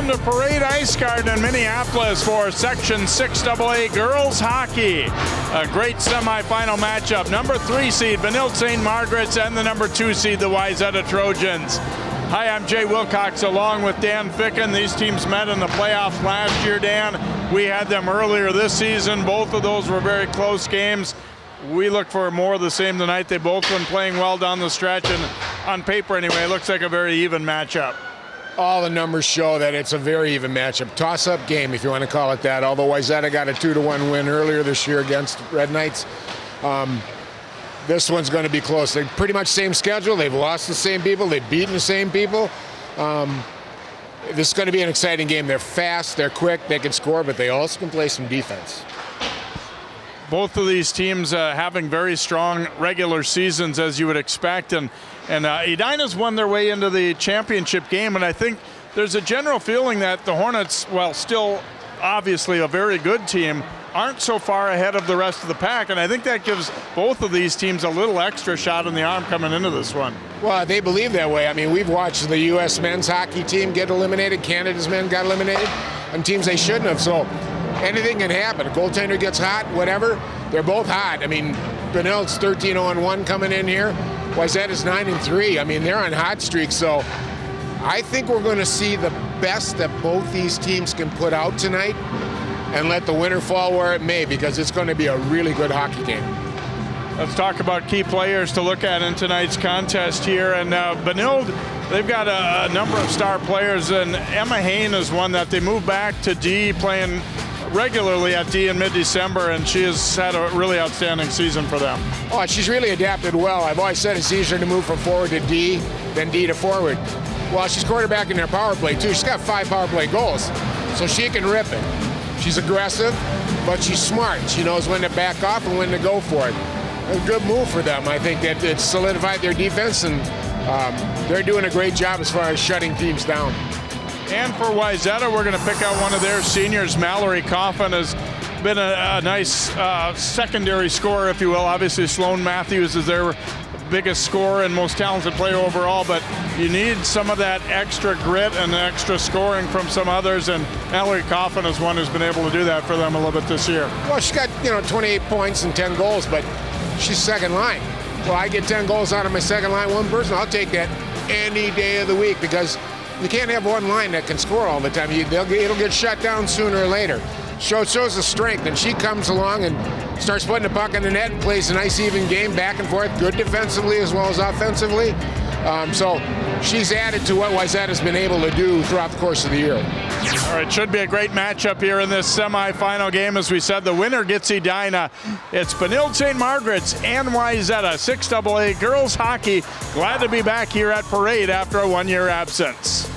Welcome to Parade Ice Garden in Minneapolis for Section 6AA Girls Hockey. A great semifinal matchup. Number 3 seed Benilde-St. Margaret's and the number 2 seed the Wayzata Trojans. Hi, I'm Jay Wilcox along with Dan Ficken. These teams met in the playoffs last year, Dan. We had them earlier this season. Both of those were very close games. We look for more of the same tonight. They've both been playing well down the stretch, and on paper anyway, it looks like a very even matchup. All the numbers show that it's a very even matchup. Toss-up game, if you want to call it that, although Wayzata got a 2-1 win earlier this year against Red Knights. This one's going to be close. They're pretty much same schedule. They've lost the same people. They've beaten the same people. This is going to be an exciting game. They're fast, they're quick, they can score, but they also can play some defense. Both of these teams having very strong regular seasons, as you would expect, and Edina's won their way into the championship game, and I think there's a general feeling that the Hornets, while still obviously a very good team, aren't so far ahead of the rest of the pack, and I think that gives both of these teams a little extra shot in the arm coming into this one. Well, they believe that way. I mean, we've watched the U.S. men's hockey team get eliminated, Canada's men got eliminated, on teams they shouldn't have, so anything can happen. A goaltender gets hot, whatever. They're both hot. I mean, Benilde's 13-0-1 coming in here. Wayzata's 9-3. I mean, they're on hot streaks. So I think we're going to see the best that both these teams can put out tonight and let the winner fall where it may, because it's going to be a really good hockey game. Let's talk about key players to look at in tonight's contest here. And Benilde, they've got a number of star players, and Emma Hain is one that they moved back to D, playing regularly at D in mid-December, and she has had a really outstanding season for them. Oh, she's really adapted well. I've always said it's easier to move from forward to D than D to forward. Well, she's quarterback in their power play, too. She's got 5 power play goals, so she can rip it. She's aggressive, but she's smart. She knows when to back off and when to go for it. A good move for them. I think that it's solidified their defense, and they're doing a great job as far as shutting teams down. And for Wayzata, we're going to pick out one of their seniors. Mallory Coffin has been a nice secondary scorer, if you will. Obviously, Sloan Matthews is their biggest scorer and most talented player overall, but you need some of that extra grit and extra scoring from some others, and Mallory Coffin is one who's been able to do that for them a little bit this year. Well, she's got 28 points and 10 goals, but she's second line. Well, I get 10 goals out of my second line, one person. I'll take that any day of the week, because you can't have one line that can score all the time. It'll get shut down sooner or later. Shows the strength, and she comes along and starts putting the puck in the net and plays a nice even game back and forth, good defensively as well as offensively. So she's added to what Wayzata's been able to do throughout the course of the year. All right, should be a great matchup here in this semifinal game. As we said, the winner gets Edina. It's Benilde-St. Margaret's and Wayzata 6AA Girls Hockey. Glad to be back here at Parade after a 1-year absence.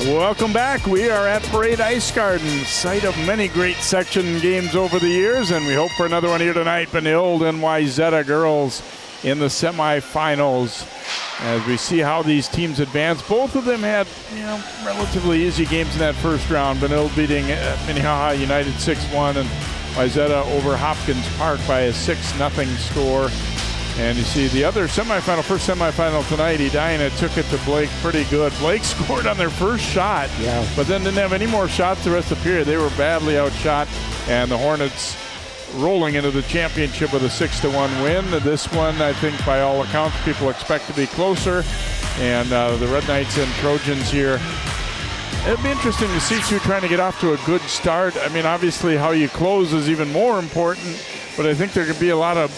Welcome back. We are at Parade Ice Garden, site of many great section games over the years, and we hope for another one here tonight. Benilde and Wayzata girls in the semifinals. As we see how these teams advance, both of them had relatively easy games in that first round. Benilde beating Minnehaha United 6-1, and Wayzata over Hopkins Park by a 6-0 score. And you see the other semifinal, first semifinal tonight, Edina took it to Blake pretty good. Blake scored on their first shot, but then didn't have any more shots the rest of the period. They were badly outshot, and the Hornets rolling into the championship with a 6-1 win. This one, I think, by all accounts, people expect to be closer. And the Red Knights and Trojans here, it'd be interesting to see two trying to get off to a good start. I mean, obviously, how you close is even more important, but I think there could be a lot of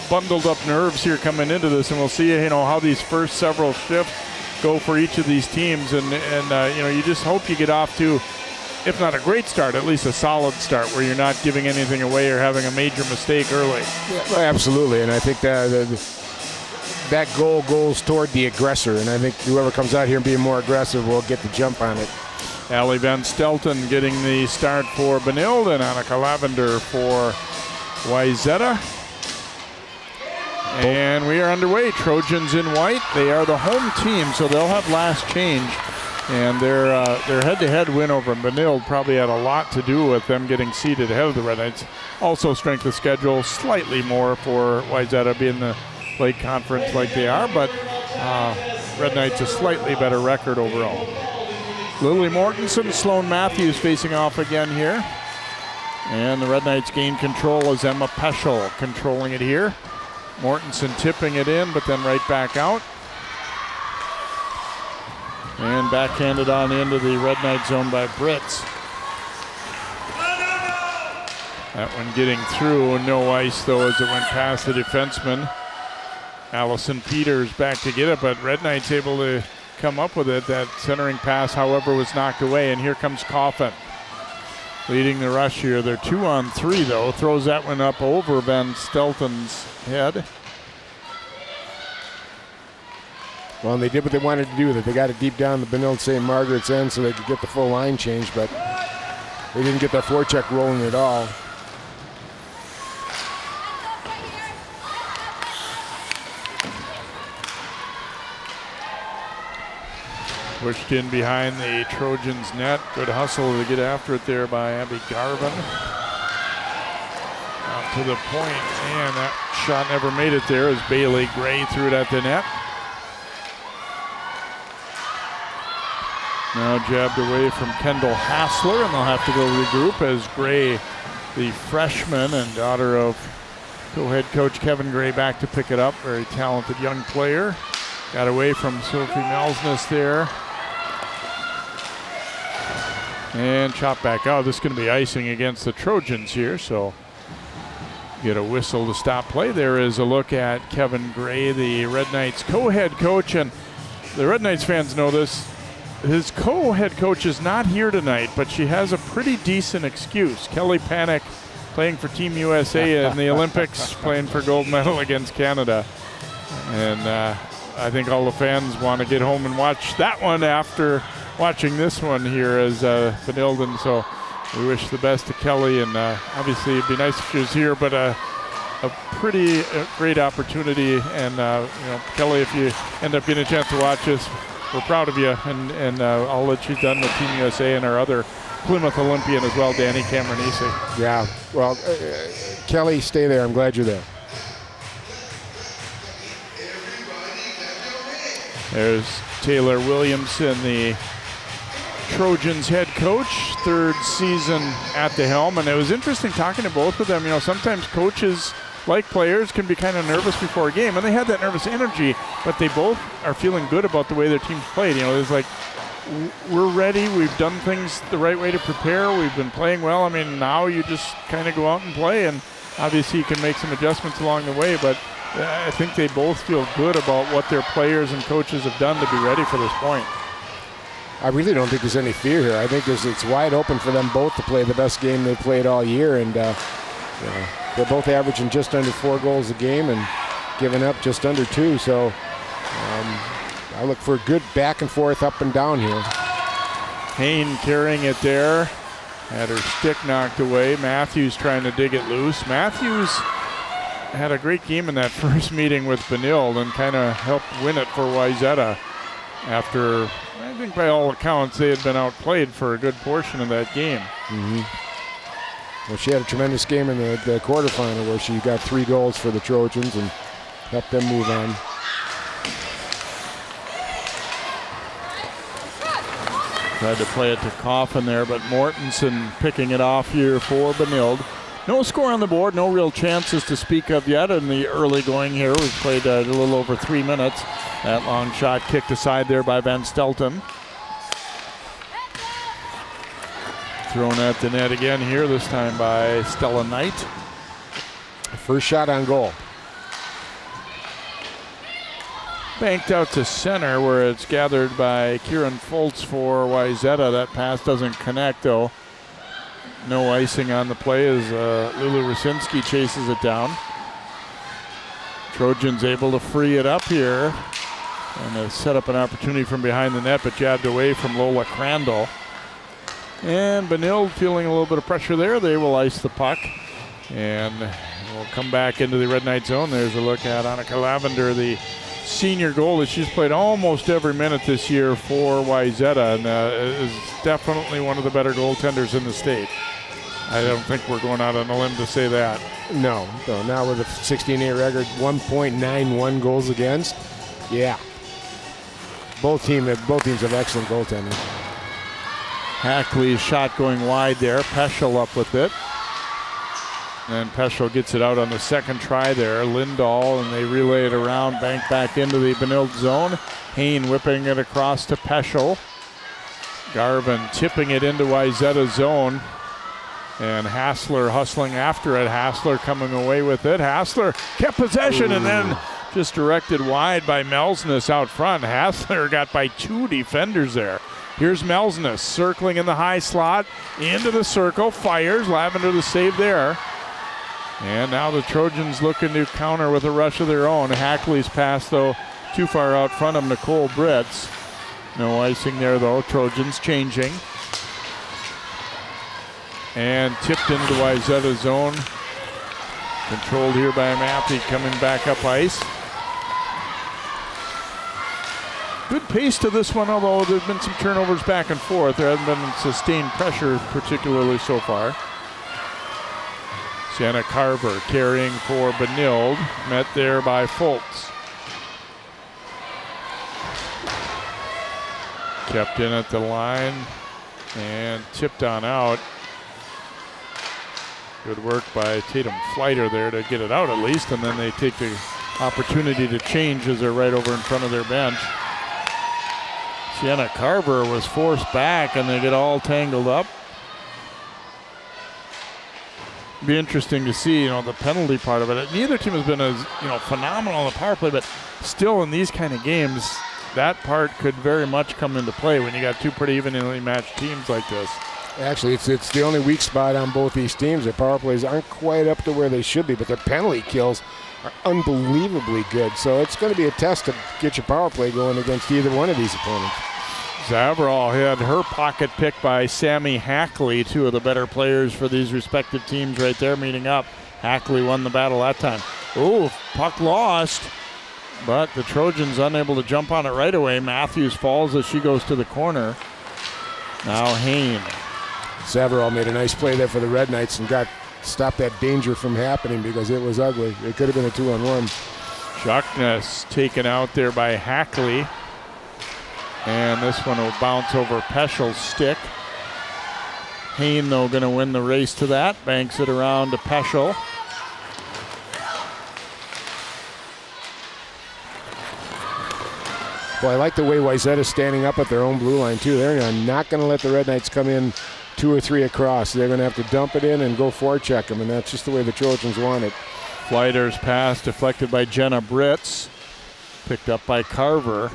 bundled up nerves here coming into this, and we'll see how these first several shifts go for each of these teams, and you just hope you get off to if not a great start, at least a solid start where you're not giving anything away or having a major mistake early. Yeah, well, absolutely, and I think that goal goes toward the aggressor, and I think whoever comes out here and being more aggressive will get the jump on it. Allie Van Stelten getting the start for Benilde, and Annika Lavender for Wayzata. And we are underway. Trojans in white. They are the home team, so they'll have last change. And their head-to-head win over Benilde probably had a lot to do with them getting seated ahead of the Red Knights. Also strength of schedule, slightly more for Wayzata being the Lake Conference like they are, but Red Knights a slightly better record overall. Lily Mortensen, Sloan Matthews facing off again here. And the Red Knights gain control as Emma Peschel controlling it here. Mortensen tipping it in, but then right back out. And backhanded on into the Red Knight zone by Brits. That one getting through, no ice though as it went past the defenseman. Allison Peters back to get it, but Red Knight's able to come up with it. That centering pass, however, was knocked away, and here comes Coffin leading the rush here. They're 2-on-3 though. Throws that one up over Van Stelten's head. Well, they did what they wanted to do with it. They got it deep down the Benilde-St. Margaret's end so they could get the full line change, but they didn't get that forecheck rolling at all. Pushed in behind the Trojans' net. Good hustle to get after it there by Abby Garvin. Out to the point, and that shot never made it there as Bailey Gray threw it at the net. Now jabbed away from Kendall Hassler, and they'll have to go regroup as Gray, the freshman and daughter of co-head coach Kevin Gray, back to pick it up. Very talented young player. Got away from Sophie Melsness there. And chopped back out. This is going to be icing against the Trojans here, so get a whistle to stop play. There is a look at Kevin Gray, the Red Knights co-head coach, and the Red Knights fans know this. His co-head coach is not here tonight, but she has a pretty decent excuse. Kelly Panic playing for Team USA in the Olympics, playing for gold medal against Canada. And I think all the fans want to get home and watch that one after watching this one here as Benilde. And so we wish the best to Kelly, and obviously it'd be nice if she was here, but a pretty great opportunity. And Kelly, if you end up getting a chance to watch this, we're proud of you, and all that you've done with Team USA and our other Plymouth Olympian as well, Danny Cameronese. Yeah, well, Kelly, stay there. I'm glad you're there. There's Taylor Williamson, the Trojans head coach, third season at the helm. And it was interesting talking to both of them. You know, sometimes coaches, like players, can be kind of nervous before a game, and they had that nervous energy, but they both are feeling good about the way their team's played. You know, it's like, we're ready, we've done things the right way to prepare, we've been playing well. I mean, now you just kind of go out and play, and obviously you can make some adjustments along the way, but I think they both feel good about what their players and coaches have done to be ready for this point. I really don't think there's any fear here. I think it's wide open for them both to play the best game they've played all year, and they're both averaging just under 4 goals a game and giving up just under 2. So I look for a good back and forth, up and down here. Hain carrying it there. Had her stick knocked away. Matthews trying to dig it loose. Matthews had a great game in that first meeting with Benilde and kind of helped win it for Wayzata after, I think by all accounts, they had been outplayed for a good portion of that game. Mm-hmm. Well, she had a tremendous game in the quarterfinal where she got 3 goals for the Trojans and helped them move on. Tried to play it to Coffin there, but Mortensen picking it off here for Benilde. No score on the board, no real chances to speak of yet in the early going here. We've played a little over 3 minutes. That long shot kicked aside there by Van Stelten. Thrown at the net again here, this time by Stella Knight. First shot on goal. Banked out to center where it's gathered by Kieran Foltz for Wayzata. That pass doesn't connect though. No icing on the play as Lulu Rusinski chases it down. Trojans able to free it up here and set up an opportunity from behind the net, but jabbed away from Lola Crandall. And Benilde feeling a little bit of pressure there. They will ice the puck and we'll come back into the Red Knight zone. There's a look at Annika Lavender, the senior goalie. She's played almost every minute this year for Wayzata and is definitely one of the better goaltenders in the state. I don't think we're going out on a limb to say that. No, not with a 16-8 record, 1.91 goals against. Yeah. Both teams have excellent goaltending. Hackley's shot going wide there. Peschel up with it. And Peschel gets it out on the second try there. Lindahl, and they relay it around, bank back into the Benilde zone. Hain whipping it across to Peschel. Garvin tipping it into Wayzata zone. And Hassler hustling after it. Hassler coming away with it. Hassler kept possession and then just directed wide by Melsness out front. Hassler got by 2 defenders there. Here's Melsness circling in the high slot. Into the circle. Fires. Lavender the save there. And now the Trojans looking to counter with a rush of their own. Hackley's pass, though, too far out front of Nicole Britz. No icing there, though. Trojans changing. And tipped into Wayzata zone. Controlled here by Matthew coming back up ice. Good pace to this one, although there's been some turnovers back and forth. There hasn't been sustained pressure particularly so far. Sienna Carver carrying for Benilde, met there by Fultz. Kept in at the line and tipped on out. Good work by Tatum Fleiter there to get it out at least, and then they take the opportunity to change as they're right over in front of their bench. Sienna Carver was forced back and they get all tangled up. Be interesting to see, the penalty part of it. Neither team has been as, phenomenal on the power play, but still in these kind of games, that part could very much come into play when you got two pretty evenly matched teams like this. Actually, it's the only weak spot on both these teams. Their power plays aren't quite up to where they should be, but their penalty kills are unbelievably good. So it's going to be a test to get your power play going against either one of these opponents. Zavarol had her pocket picked by Sammy Hackley, two of the better players for these respective teams right there meeting up. Hackley won the battle that time. Ooh, puck lost, but the Trojans unable to jump on it right away. Matthews falls as she goes to the corner. Now Hain. Zavarol made a nice play there for the Red Knights and stopped that danger from happening because it was ugly. It could have been a 2-on-1. Shuckness taken out there by Hackley. And this one will bounce over Peschel's stick. Hain, though, going to win the race to that. Banks it around to Peschel. Well, I like the way Wayzata's standing up at their own blue line, too. They're not going to let the Red Knights come in 2 or 3 across. They're going to have to dump it in and go forecheck them, and that's just the way the Trojans want it. Fleiter's pass deflected by Jenna Britz. Picked up by Carver.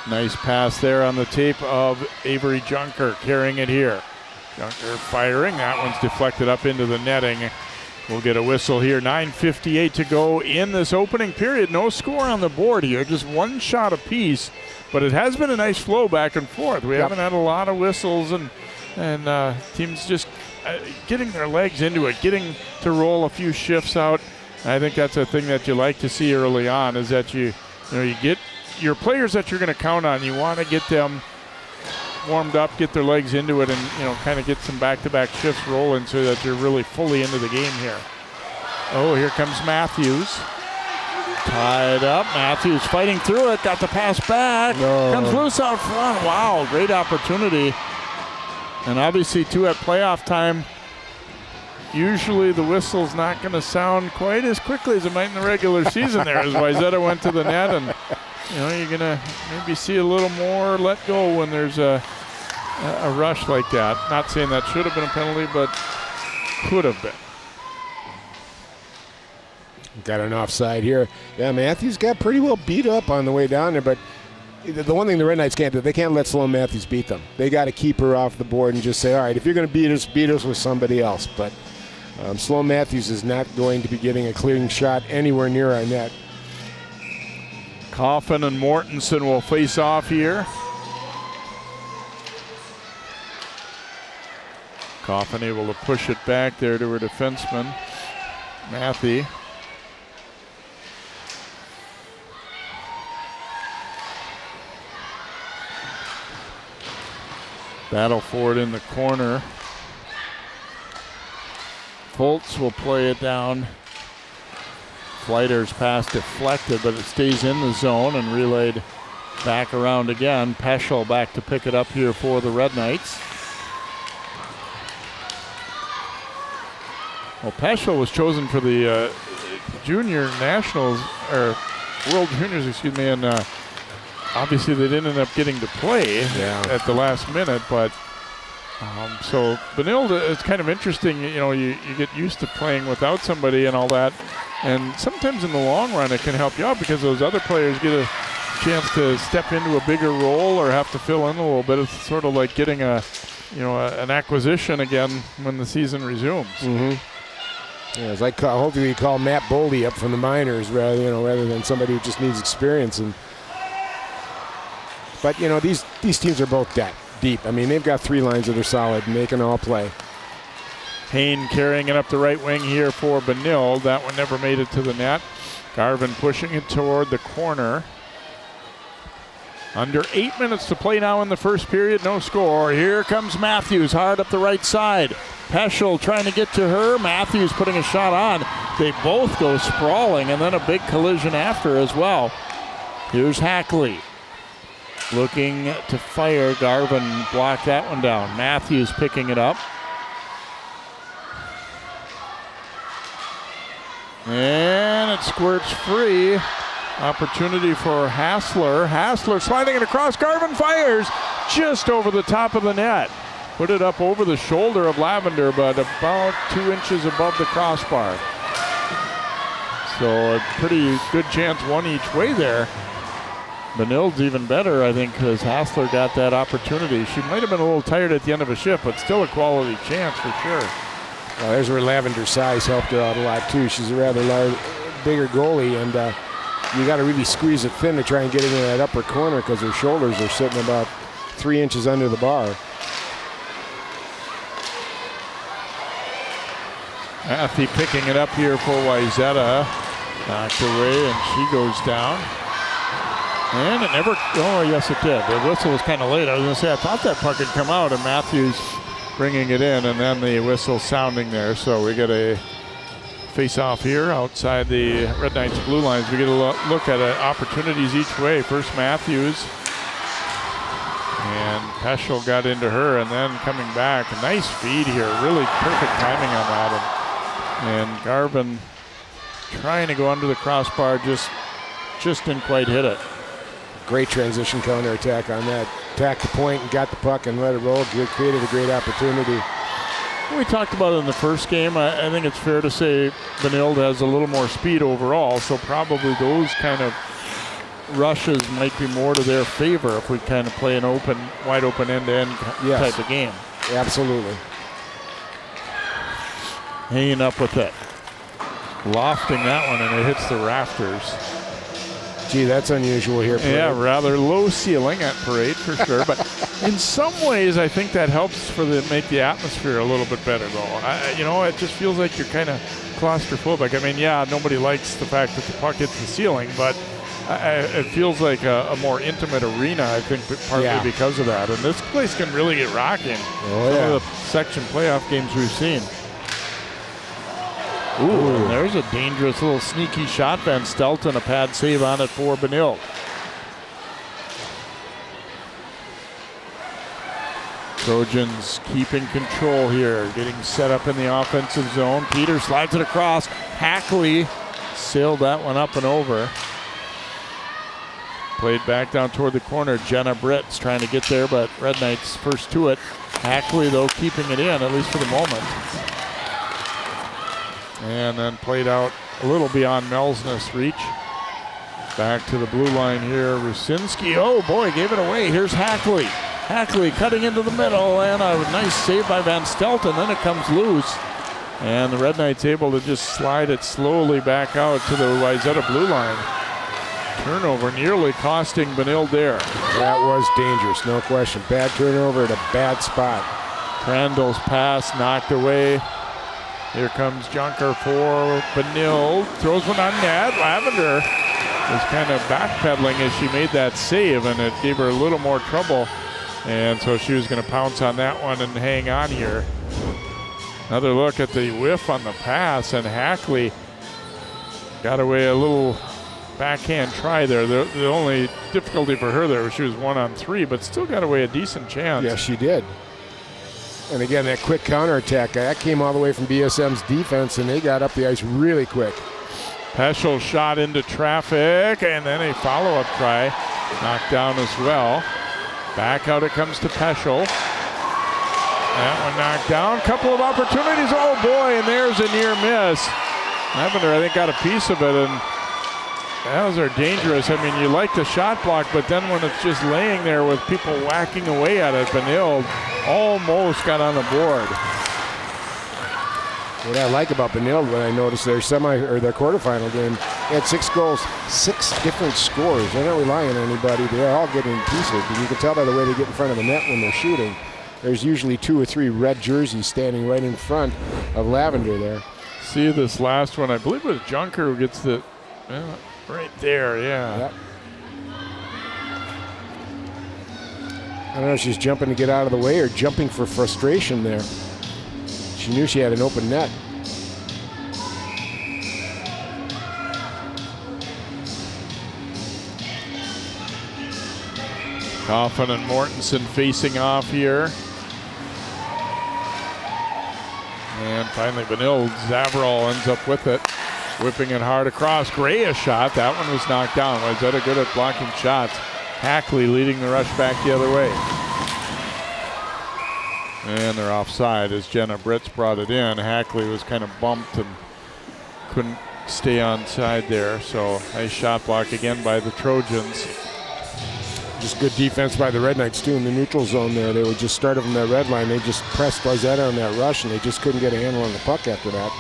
Nice pass there on the tape of Avery Junker carrying it here. Junker firing. That one's deflected up into the netting. We'll get a whistle here. 9:58 to go in this opening period. No score on the board here. Just one shot apiece. But it has been a nice flow back and forth. We haven't had a lot of whistles and teams just getting their legs into it, getting to roll a few shifts out. I think that's a thing that you like to see early on is that you get your players that you're going to count on. You want to get them warmed up, get their legs into it, and kind of get some back-to-back shifts rolling so that you're really fully into the game here. Oh, here comes Matthews. Tied up. Matthews fighting through it. Got the pass back. No. Comes loose out front. Wow, great opportunity. And obviously, too, at playoff time, usually the whistle's not going to sound quite as quickly as it might in the regular season there as Wayzata went to the net. And, you're going to maybe see a little more let go when there's a rush like that. Not saying that should have been a penalty, but could have been. Got an offside here. Yeah, Matthews got pretty well beat up on the way down there, but the one thing the Red Knights can't do, they can't let Sloan Matthews beat them. They got to keep her off the board and just say, all right, if you're going to beat us with somebody else. But Sloan Matthews is not going to be getting a clearing shot anywhere near our net. Coffin and Mortensen will face off here. Coffin able to push it back there to her defenseman, Matthew. Battle for it in the corner. Foltz will play it down. Flighter's pass deflected, but it stays in the zone and relayed back around again. Peschel back to pick it up here for the Red Knights. Well, Peschel was chosen for the junior nationals, or World Juniors, excuse me, and obviously they didn't end up getting to play at the last minute, but so Benilde, it's kind of interesting, you know, you get used to playing without somebody and all that, and sometimes in the long run it can help you out because those other players get a chance to step into a bigger role or have to fill in a little bit. It's sort of like getting an acquisition again when the season resumes. Mm-hmm. Yeah, it's like hopefully you call Matt Boldy up from the minors rather than somebody who just needs experience. But these teams are both deep. I mean, they've got three lines that are solid and they can all play. Hayne carrying it up the right wing here for Benilde. That one never made it to the net. Garvin pushing it toward the corner. Under 8 minutes to play now in the first period. No score. Here comes Matthews hard up the right side. Peschel trying to get to her. Matthews putting a shot on. They both go sprawling, and then a big collision after as well. Here's Hackley looking to fire. Garvin blocked that one down. Matthews picking it up. And it squirts free. Opportunity for Hassler. Hassler sliding it across. Garvin fires just over the top of the net. Put it up over the shoulder of Lavender, but about 2 inches above the crossbar. So a pretty good chance one each way there. Benilde's even better, I think, because Hassler got that opportunity. She might have been a little tired at the end of a shift, but still a quality chance for sure. Well, there's where Lavender's size helped her out a lot, too. She's a rather bigger goalie, and you got to really squeeze it thin to try and get into that upper corner because her shoulders are sitting about 3 inches under the bar. Matthew picking it up here for Wayzata. Knocked away, and she goes down. And it never, oh, yes, it did. The whistle was kind of late. I was going to say, I thought that puck had come out, and Matthews bringing it in, and then the whistle sounding there. So we get a face-off here outside the Red Knights blue lines. We get a look at opportunities each way. First Matthews, and Peschel got into her, and then coming back. A nice feed here. Really perfect timing on that. And Garvin trying to go under the crossbar, just didn't quite hit it. Great transition counterattack on that. Attacked the point and got the puck and let it roll. Created a great opportunity. We talked about it in the first game. I think it's fair to say Benilde has a little more speed overall, so probably those kind of rushes might be more to their favor if we kind of play an wide open end-to-end type of game. Absolutely. Hayne up with it. Lofting that one, and it hits the rafters. Gee, that's unusual here. Parade. Yeah, rather low ceiling at Parade for sure. But in some ways, I think that helps make the atmosphere a little bit better, though. It just feels like you're kind of claustrophobic. I mean, yeah, nobody likes the fact that the puck hits the ceiling, but it feels like a more intimate arena, I think, partly because of that. And this place can really get rocking. Some of the section playoff games we've seen. Ooh, and there's a dangerous little sneaky shot. Van Stelton, a pad save on it for Benilde. Trojans keeping control here, getting set up in the offensive zone. Peter slides it across. Hackley sailed that one up and over. Played back down toward the corner. Jenna Britt's trying to get there, but Red Knights first to it. Hackley, though, keeping it in, at least for the moment. And then played out a little beyond Melsness' reach. Back to the blue line here. Rusinski, oh boy, gave it away. Here's Hackley. Hackley cutting into the middle, and a nice save by Van Stelten. Then it comes loose. And the Red Knights able to just slide it slowly back out to the Wayzata blue line. Turnover nearly costing Benilde there. That was dangerous, no question. Bad turnover at a bad spot. Crandall's pass knocked away. Here comes Junker for Benilde. Throws one on net. Lavender was kind of backpedaling as she made that save, and it gave her a little more trouble. And so she was going to pounce on that one and hang on here. Another look at the whiff on the pass, and Hackley got away a little backhand try there. The only difficulty for her there was she was 1-on-3, but still got away a decent chance. Yeah, she did. And again, that quick counterattack, that came all the way from BSM's defense, and they got up the ice really quick. Peschel shot into traffic, and then a follow-up try knocked down as well. Back out it comes to Peschel. That one knocked down. Couple of opportunities. Oh boy, and there's a near miss. Lavender, I think, got a piece of it, and those are dangerous. I mean, you like the shot block, but then when it's just laying there with people whacking away at it, Benilde almost got on the board. What I like about Benilde, when I noticed their their quarterfinal game, they had 6 goals, 6 different scores. They're not relying on anybody. They're all getting pieces. But you can tell by the way they get in front of the net when they're shooting. There's usually 2 or 3 red jerseys standing right in front of Lavender there. See this last one, I believe it was Junker who gets the, right there, yeah. Yep. I don't know if she's jumping to get out of the way or jumping for frustration there. She knew she had an open net. Coffin and Mortensen facing off here. And finally Benilde, Zavrol ends up with it. Whipping it hard across. Gray a shot. That one was knocked down. Wayzata good at blocking shots. Hackley leading the rush back the other way. And they're offside as Jenna Britz brought it in. Hackley was kind of bumped and couldn't stay onside there. So nice shot block again by the Trojans. Just good defense by the Red Knights too in the neutral zone there. They would just start from that red line. They just pressed Wayzata on that rush, and they just couldn't get a handle on the puck after that.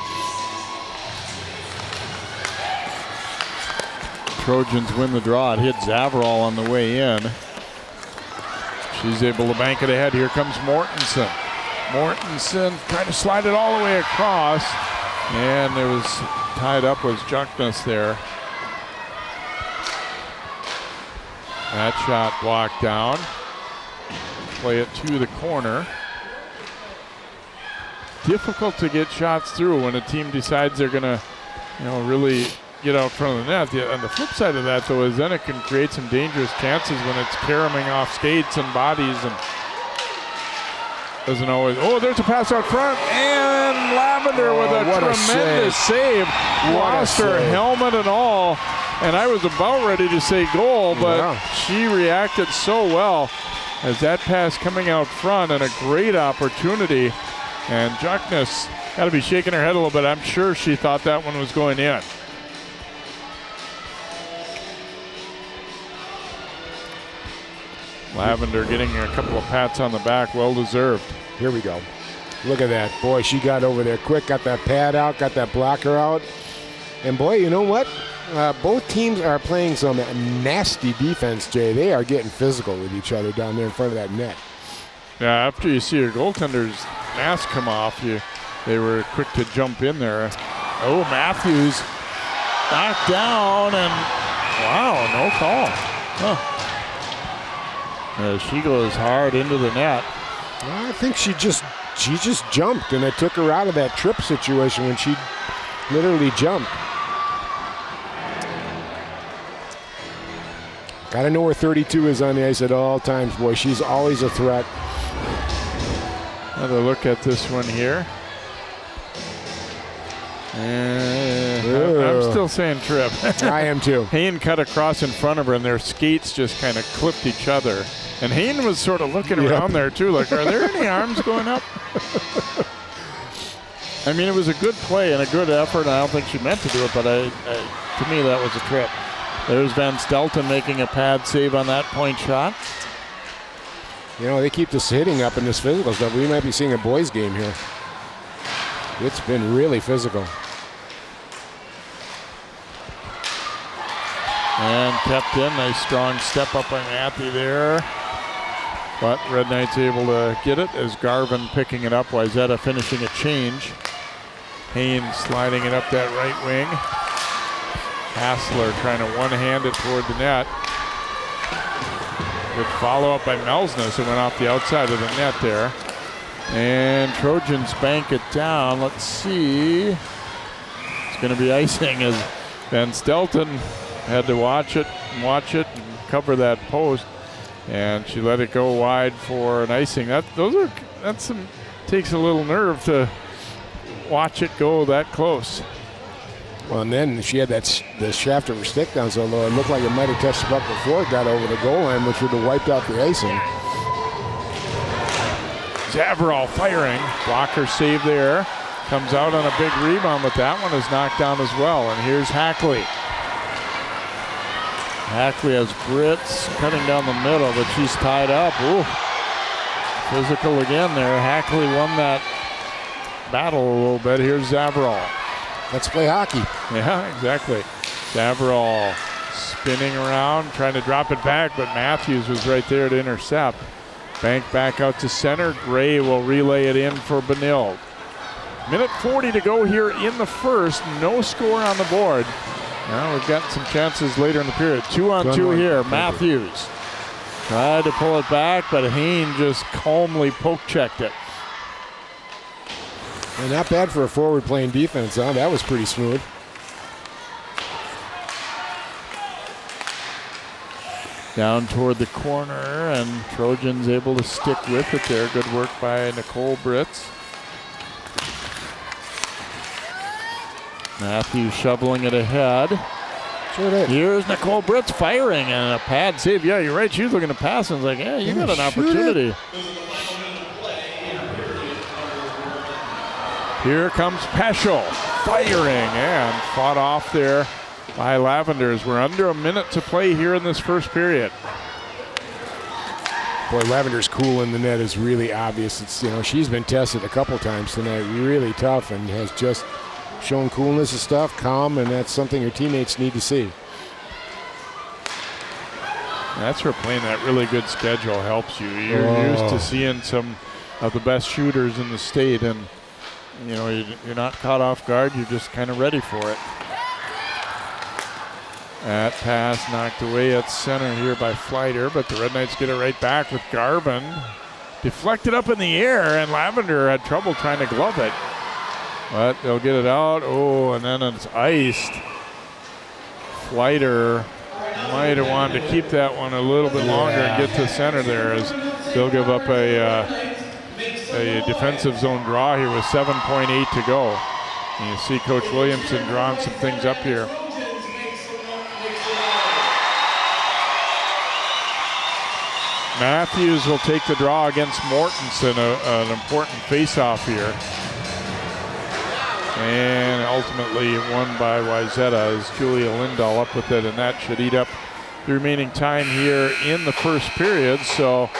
Trojans win the draw. It hit Zavrol on the way in. She's able to bank it ahead. Here comes Mortensen. Mortensen trying to slide it all the way across. And it was tied up was Junkness there. That shot blocked down. Play it to the corner. Difficult to get shots through when a team decides they're going to, really get out front of the net. On the flip side of that, though, is then it can create some dangerous chances when it's caroming off skates and bodies and doesn't always. Oh, there's a pass out front, and Lavender with a tremendous save. Lost her helmet and all, and I was about ready to say goal, but she reacted so well as that pass coming out front and a great opportunity. And Junkness got to be shaking her head a little bit. I'm sure she thought that one was going in. Lavender getting a couple of pats on the back, well deserved. Here we go. Look at that. Boy, she got over there quick, got that pad out, got that blocker out. And boy, you know what? Both teams are playing some nasty defense, Jay. They are getting physical with each other down there in front of that net. Yeah, after you see your goaltender's mask come off, they were quick to jump in there. Oh, Matthews knocked down, and wow, no call. Huh. She goes hard into the net. I think she just jumped, and it took her out of that trip situation when she literally jumped. Got to know where 32 is on the ice at all times, boy. She's always a threat. Another look at this one here. I'm still saying trip. I am too. Hayne cut across in front of her, and their skates just kind of clipped each other. And Hayne was sort of looking around there too, like, are there any arms going up? I mean, it was a good play and a good effort. I don't think she meant to do it, but to me, that was a trip. There's Van Stelten making a pad save on that point shot. You know, they keep this hitting up in this physical stuff. We might be seeing a boys' game here. It's been really physical. And kept in. Nice strong step up by Matthew there. But Red Knights able to get it as Garvin picking it up. Wayzata finishing a change. Haynes sliding it up that right wing. Hassler trying to one-hand it toward the net. Good follow-up by Melsness. It went off the outside of the net there. And Trojans bank it down. Let's see. It's going to be icing as Van Stelten had to watch it and cover that post. And she let it go wide for an icing. Takes a little nerve to watch it go that close. Well, and then she had the shaft of her stick down so low, it looked like it might have touched the puck before it got over the goal line, which would have wiped out the icing. Zavarol firing. Blocker save there. Comes out on a big rebound, but that one is knocked down as well. And here's Hackley. Hackley has Brits cutting down the middle, but she's tied up. Ooh. Physical again there. Hackley won that battle a little bit. Here's Zavarol. Let's play hockey. Yeah, exactly. Zavarol spinning around, trying to drop it back, but Matthews was right there to intercept. Bank back out to center. Gray will relay it in for Benilde. Minute 40 to go here in the first. No score on the board. Now we've gotten some chances later in the period. 2-on-2 here. Matthews tried to pull it back, but Haynes just calmly poke-checked it. And not bad for a forward playing defense, huh? That was pretty smooth. Down toward the corner, and Trojans able to stick with it there. Good work by Nicole Brits. Matthews shoveling it ahead. Sure did. Here's Nicole Brits firing and a pad save. Yeah, you're right. She was looking to pass and was like, yeah, you got an opportunity. Here comes Peschel firing and fought off there by Lavenders. We're under a minute to play here in this first period. Boy, Lavender's cool in the net is really obvious. It's, you know, she's been tested a couple times tonight, really tough, and has just shown coolness and stuff, calm, and that's something her teammates need to see. That's where playing that really good schedule helps you. You're used to seeing some of the best shooters in the state, and you know, you're not caught off guard. You're just kind of ready for it. That pass knocked away at center here by Fleiter, but the Red Knights get it right back with Garvin. Deflected up in the air, and Lavender had trouble trying to glove it. But they'll get it out. Oh, and then it's iced. Fleiter might have wanted to keep that one a little bit longer and get to center there, as they'll give up a defensive zone draw here with 7.8 to go. And you see Coach Williamson drawing some things up here. Matthews will take the draw against Mortensen, an important face-off here. And ultimately won by Wayzata as Julia Lindahl up with it, and that should eat up the remaining time here in the first period. So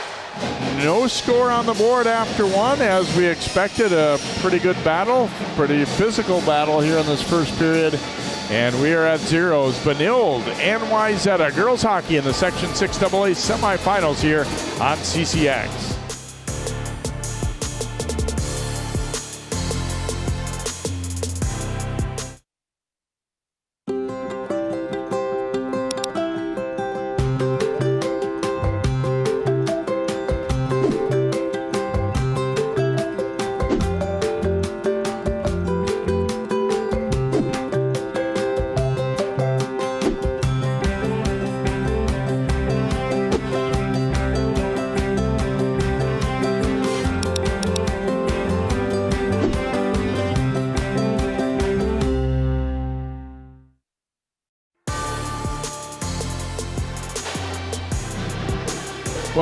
no score on the board after one, as we expected. A pretty good battle, pretty physical battle here in this first period. And we are at zeros. Benilde and Wayzata girls hockey in the Section 6AA semifinals here on CCX.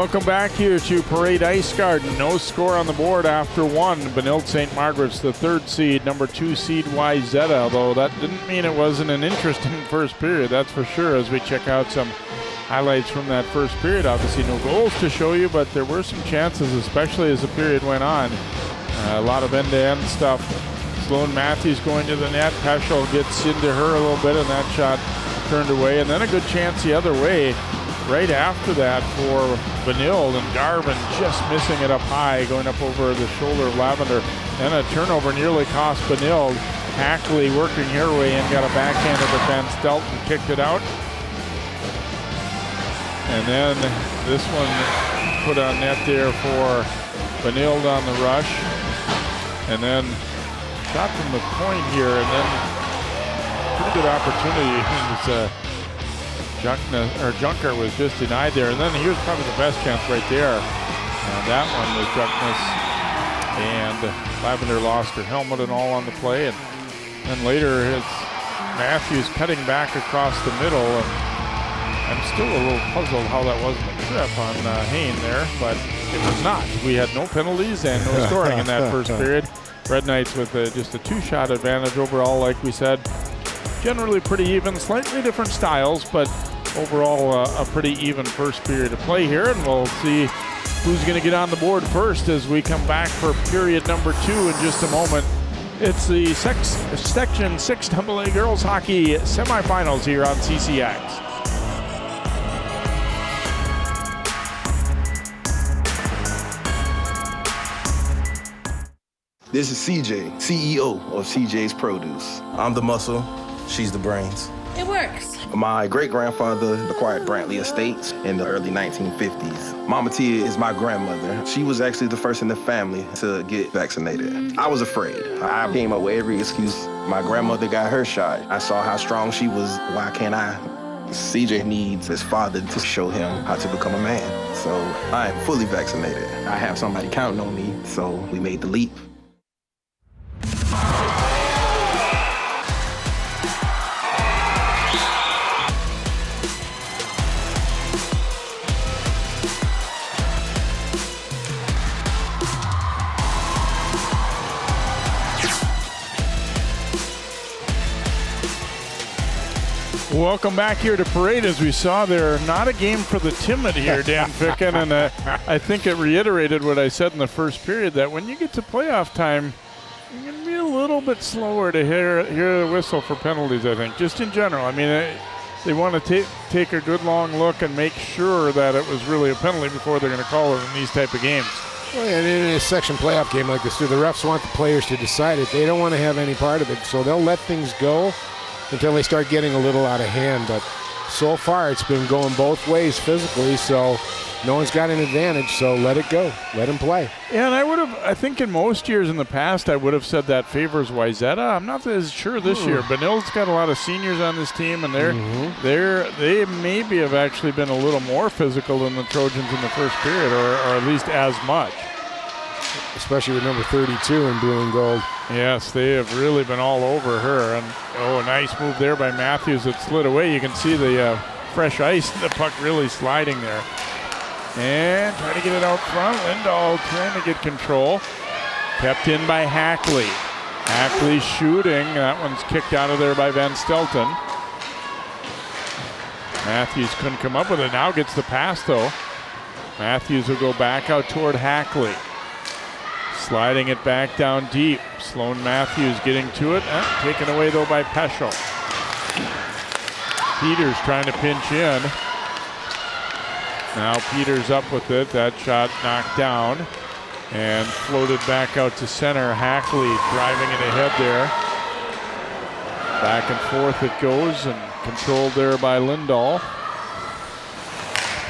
Welcome back here to Parade Ice Garden. No score on the board after one. Benilde-St. Margaret's the third seed, number 2 seed Wayzata, although that didn't mean it wasn't an interesting first period, that's for sure, as we check out some highlights from that first period. Obviously no goals to show you, but there were some chances, especially as the period went on. A lot of end-to-end stuff. Sloan Matthews going to the net. Peschel gets into her a little bit, and that shot turned away. And then a good chance the other way right after that for Benilde, and Garvin just missing it up high, going up over the shoulder of Lavender. Then a turnover nearly cost Benilde. Hackley working her way in, got a backhanded defense. Delton kicked it out. And then this one put on net there for Benilde on the rush. And then shot from the point here, and then pretty good opportunity. Junker was just denied there, and then here's probably the best chance right there. That one was Junkness, and Lavender lost her helmet and all on the play, and then later it's Matthews cutting back across the middle, and I'm still a little puzzled how that wasn't a trip on Hain there, but it was not. We had no penalties and no scoring in that first period. Red Knights with just a 2-shot advantage overall, like we said. Generally pretty even, slightly different styles, but overall a pretty even first period of play here, and we'll see who's going to get on the board first as we come back for period number 2 in just a moment. It's the Section 6 AA Girls Hockey semifinals here on CCX. This is CJ, CEO of CJ's Produce. I'm the muscle, she's the brains. It works. My great-grandfather acquired Brantley Estates in the early 1950s. Mama Tia is my grandmother. She was actually the first in the family to get vaccinated. I was afraid. I came up with every excuse. My grandmother got her shot. I saw how strong she was. Why can't I? CJ needs his father to show him how to become a man. So I am fully vaccinated. I have somebody counting on me, so we made the leap. Welcome back here to Parade. As we saw there, not a game for the timid here, Dan Ficken, and I think it reiterated what I said in the first period, that when you get to playoff time, you're going to be a little bit slower to hear the whistle for penalties, I think, just in general. I mean, they want to take a good long look and make sure that it was really a penalty before they're going to call it in these type of games. Well, and in a section playoff game like this, the refs want the players to decide it. They don't want to have any part of it, so they'll let things go until they start getting a little out of hand. But so far it's been going both ways physically, so no one's got an advantage, so let it go. Let them play. Yeah, and I think in most years in the past, I would have said that favors Wayzata. I'm not as sure this year. Benilde's got a lot of seniors on this team, and they maybe have actually been a little more physical than the Trojans in the first period, or at least as much. Especially with number 32 in blue and gold. Yes, they have really been all over her. And a nice move there by Matthews that slid away. You can see the fresh ice, the puck really sliding there. And trying to get it out front. Lindahl trying to get control. Kept in by Hackley. Hackley shooting. That one's kicked out of there by Van Stelten. Matthews couldn't come up with it. Now gets the pass though. Matthews will go back out toward Hackley. Sliding it back down deep. Sloan Matthews getting to it. Taken away though by Peschel. Peters trying to pinch in. Now Peters up with it. That shot knocked down and floated back out to center. Hackley driving it ahead there. Back and forth it goes, and controlled there by Lindahl.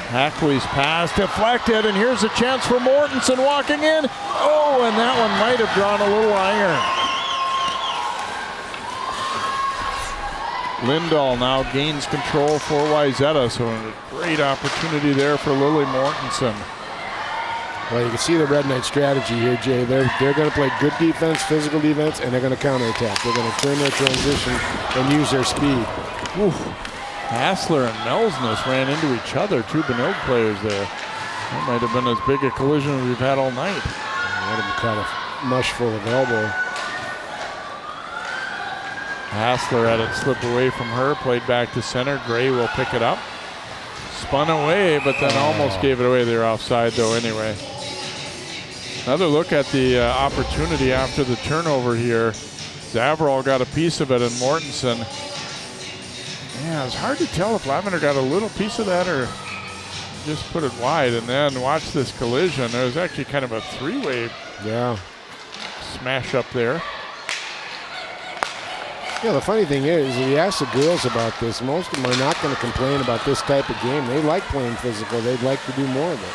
Hackley's pass deflected, and here's a chance for Mortensen walking in. Oh, and that one might have drawn a little iron. Lindahl now gains control for Wayzata, so a great opportunity there for Lily Mortensen. Well, you can see the Red Knight strategy here, Jay. They're going to play good defense, physical defense, and they're going to counterattack. They're going to turn their transition and use their speed. Oof. Hassler and Melsness ran into each other, two Benilde players there. That might have been as big a collision as we've had all night. Let him kind of mush full of elbow. Hassler had it slip away from her, played back to center. Gray will pick it up. Spun away, but then almost gave it away. They're offside though anyway. Another look at the opportunity after the turnover here. Zavarol got a piece of it, and Mortensen. Yeah, it's hard to tell if Lavender got a little piece of that or just put it wide. And then watch this collision. There was actually kind of a three-way smash up there. Yeah, the funny thing is, if you ask the girls about this, most of them are not going to complain about this type of game. They like playing physical. They'd like to do more of it.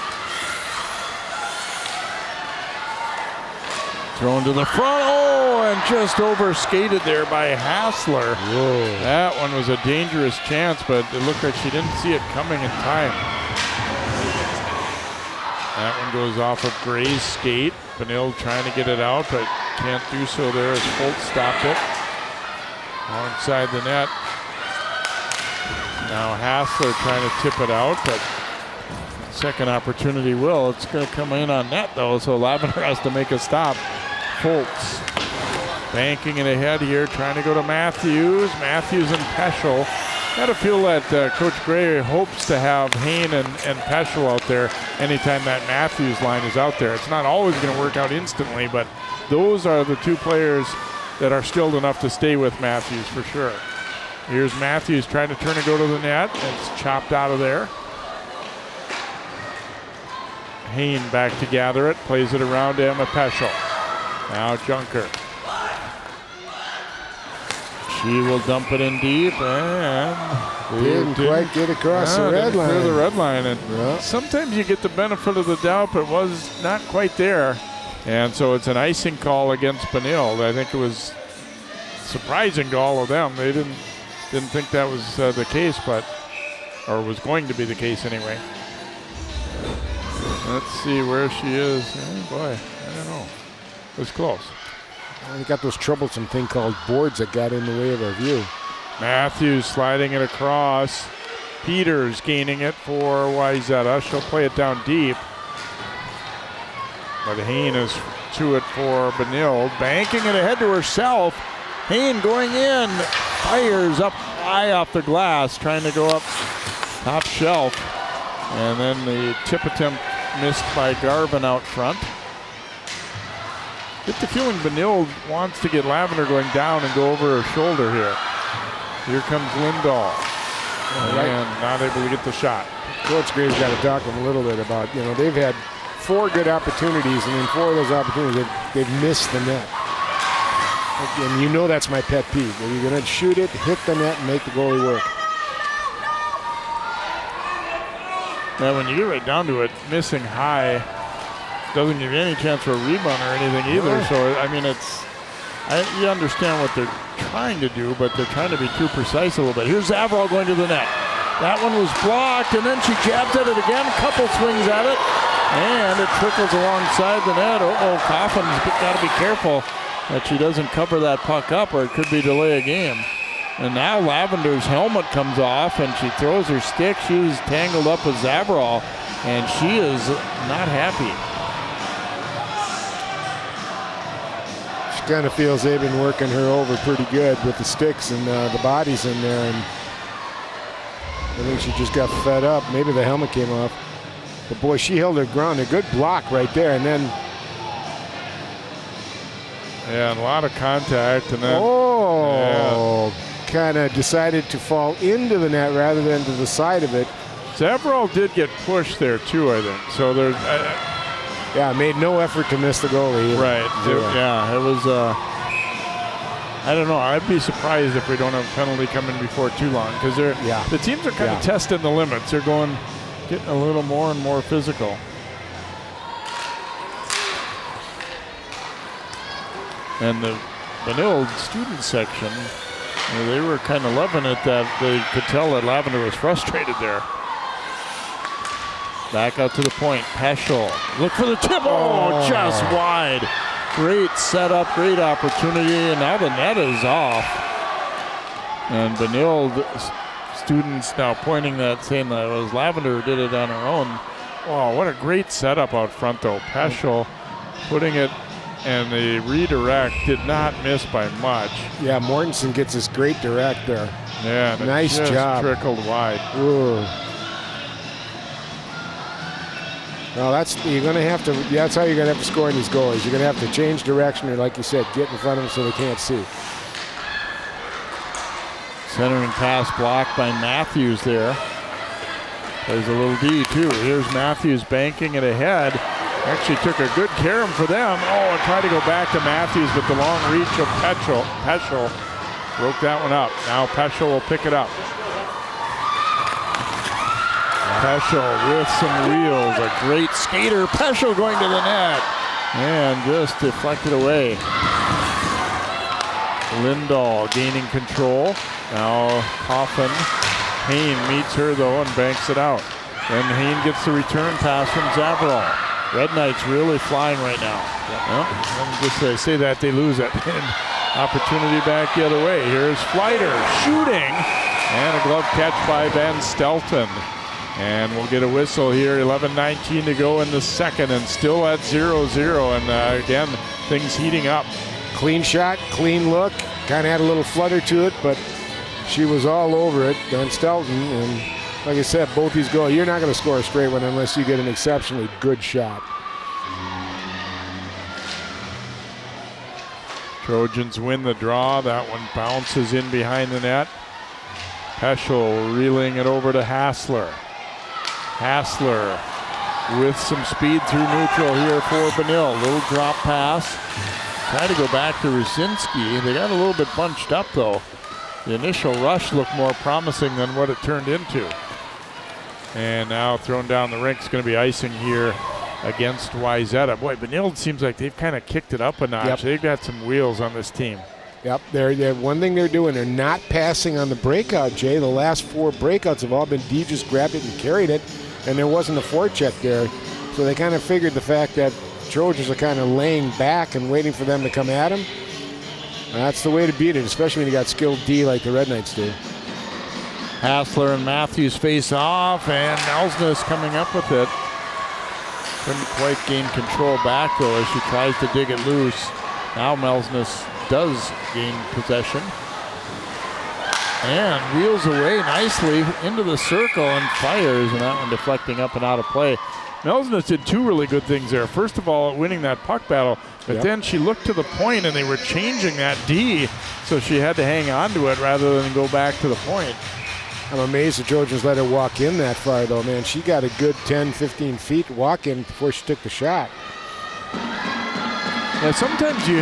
Thrown to the front. Oh, and just over-skated there by Hassler. Whoa. That one was a dangerous chance, but it looked like she didn't see it coming in time. That one goes off of Gray's skate. Benilde trying to get it out, but can't do so there as Fultz stopped it. Alongside the net. Now Hassler trying to tip it out, but second opportunity will. It's going to come in on net though, so Lavender has to make a stop. Fultz banking it ahead here, trying to go to Matthews. Matthews and Peschel. Got to feel that Coach Gray hopes to have Hain and Peschel out there anytime that Matthews line is out there. It's not always going to work out instantly, but those are the two players that are skilled enough to stay with Matthews for sure. Here's Matthews trying to turn and go to the net. It's chopped out of there. Hain back to gather it, plays it around to Emma Peschel. Now Junker. She will dump it in deep, and didn't quite get across the red line. Clear the red line, and sometimes you get the benefit of the doubt, but was not quite there. And so it's an icing call against Benilde. I think it was surprising to all of them. They didn't think that was the case, or was going to be the case anyway. Let's see where she is. Oh boy, I don't know. It was close. They got those troublesome thing called boards that got in the way of our view. Matthews sliding it across. Peters gaining it for Wayzata. She'll play it down deep. But Hain is to it for Benilde. Banking it ahead to herself. Hain going in. Fires up high off the glass. Trying to go up top shelf. And then the tip attempt missed by Garvin out front. Get the feeling Benilde wants to get Lavender going down and go over her shoulder here. Here comes Lindahl. And not able to get the shot. Coach Gray's got to talk to them a little bit about, they've had 4 good opportunities, and in 4 of those opportunities, they've missed the net. And that's my pet peeve. When you're going to shoot it, hit the net, and make the goalie work. Now, when you get right down to it, missing high doesn't give you any chance for a rebound or anything either. Yeah. So, you understand what they're trying to do, but they're trying to be too precise a little bit. Here's Zavarol going to the net. That one was blocked, and then she jabs at it again. Couple swings at it, and it trickles alongside the net. Coffin's got to be careful that she doesn't cover that puck up, or it could be delay a game. And now Lavender's helmet comes off, and she throws her stick. She's tangled up with Zavarol, and she is not happy. She kind of feels they've been working her over pretty good with the sticks and the bodies in there, and I think she just got fed up. Maybe the helmet came off. But boy, she held her ground. A good block right there, and then and a lot of contact, and then kind of decided to fall into the net rather than to the side of it. Zavarol did get pushed there too, I think. So there's made no effort to miss the goalie. Right. It was. I don't know. I'd be surprised if we don't have a penalty coming before too long, because the teams are kind of testing the limits. They're getting a little more and more physical. And the Benilde student section, they were kind of loving it, that they could tell that Lavender was frustrated there. Back out to the point. Peschel. Look for the tip. Just wide. Great setup, great opportunity, and now the net is off. And Benilde students now pointing that, saying that it was Lavender who did it on her own. Oh, what a great setup out front, though. Peschel putting it, and the redirect did not miss by much. Yeah, Mortensen gets this great direct there. Yeah, and nice job. Trickled wide. Ooh. Well, that's how you're gonna have to score in these goals. You're gonna have to change direction, or like you said, get in front of them so they can't see. Centering pass blocked by Matthews there. There's a little D too. Here's Matthews banking it ahead. Actually took a good care of him for them. Oh, and tried to go back to Matthews, but the long reach of Peschel broke that one up. Now Peschel will pick it up. Peschel with some wheels. A great skater. Peschel going to the net. And just deflected away. Lindahl gaining control. Now Coffin. Hain meets her though and banks it out. Then Hain gets the return pass from Zavarol. Red Knights really flying right now. Well, say that they lose it. Opportunity back the other way. Here's Fleiter shooting. And a glove catch by Ben Stelton. And we'll get a whistle here. 11:19 to go in the second, and still at 0-0. And again, things heating up. Clean shot, clean look. Kind of had a little flutter to it, but she was all over it, Ben Stelton. And like I said, both these goals, you're not going to score a straight one unless you get an exceptionally good shot. Trojans win the draw. That one bounces in behind the net. Peschel reeling it over to Hassler. Hassler with some speed through neutral here for Benilde. Little drop pass. Try to go back to Rusinski. They got a little bit bunched up though. The initial rush looked more promising than what it turned into. And now thrown down the rink. It's going to be icing here against Wayzata. Boy, Benilde seems like they've kind of kicked it up a notch. Yep. They've got some wheels on this team. Yep, they're one thing they're doing, they're not passing on the breakout, Jay. The last 4 breakouts have all been D just grabbed it and carried it, and there wasn't a forecheck there. So they kind of figured the fact that Trojans are kind of laying back and waiting for them to come at them. That's the way to beat it, especially when you got skilled D like the Red Knights do. Hassler and Matthews face off, and Melsness coming up with it. Couldn't quite gain control back though as she tries to dig it loose. Now Melsness does gain possession and wheels away nicely into the circle and fires, and that one deflecting up and out of play. Melsness did 2 really good things there. First of all, winning that puck battle, but then she looked to the point and they were changing that D, so she had to hang on to it rather than go back to the point. I'm amazed the Trojans let her walk in that far though, man. She got a good 10, 15 feet walk in before she took the shot. Yeah, sometimes you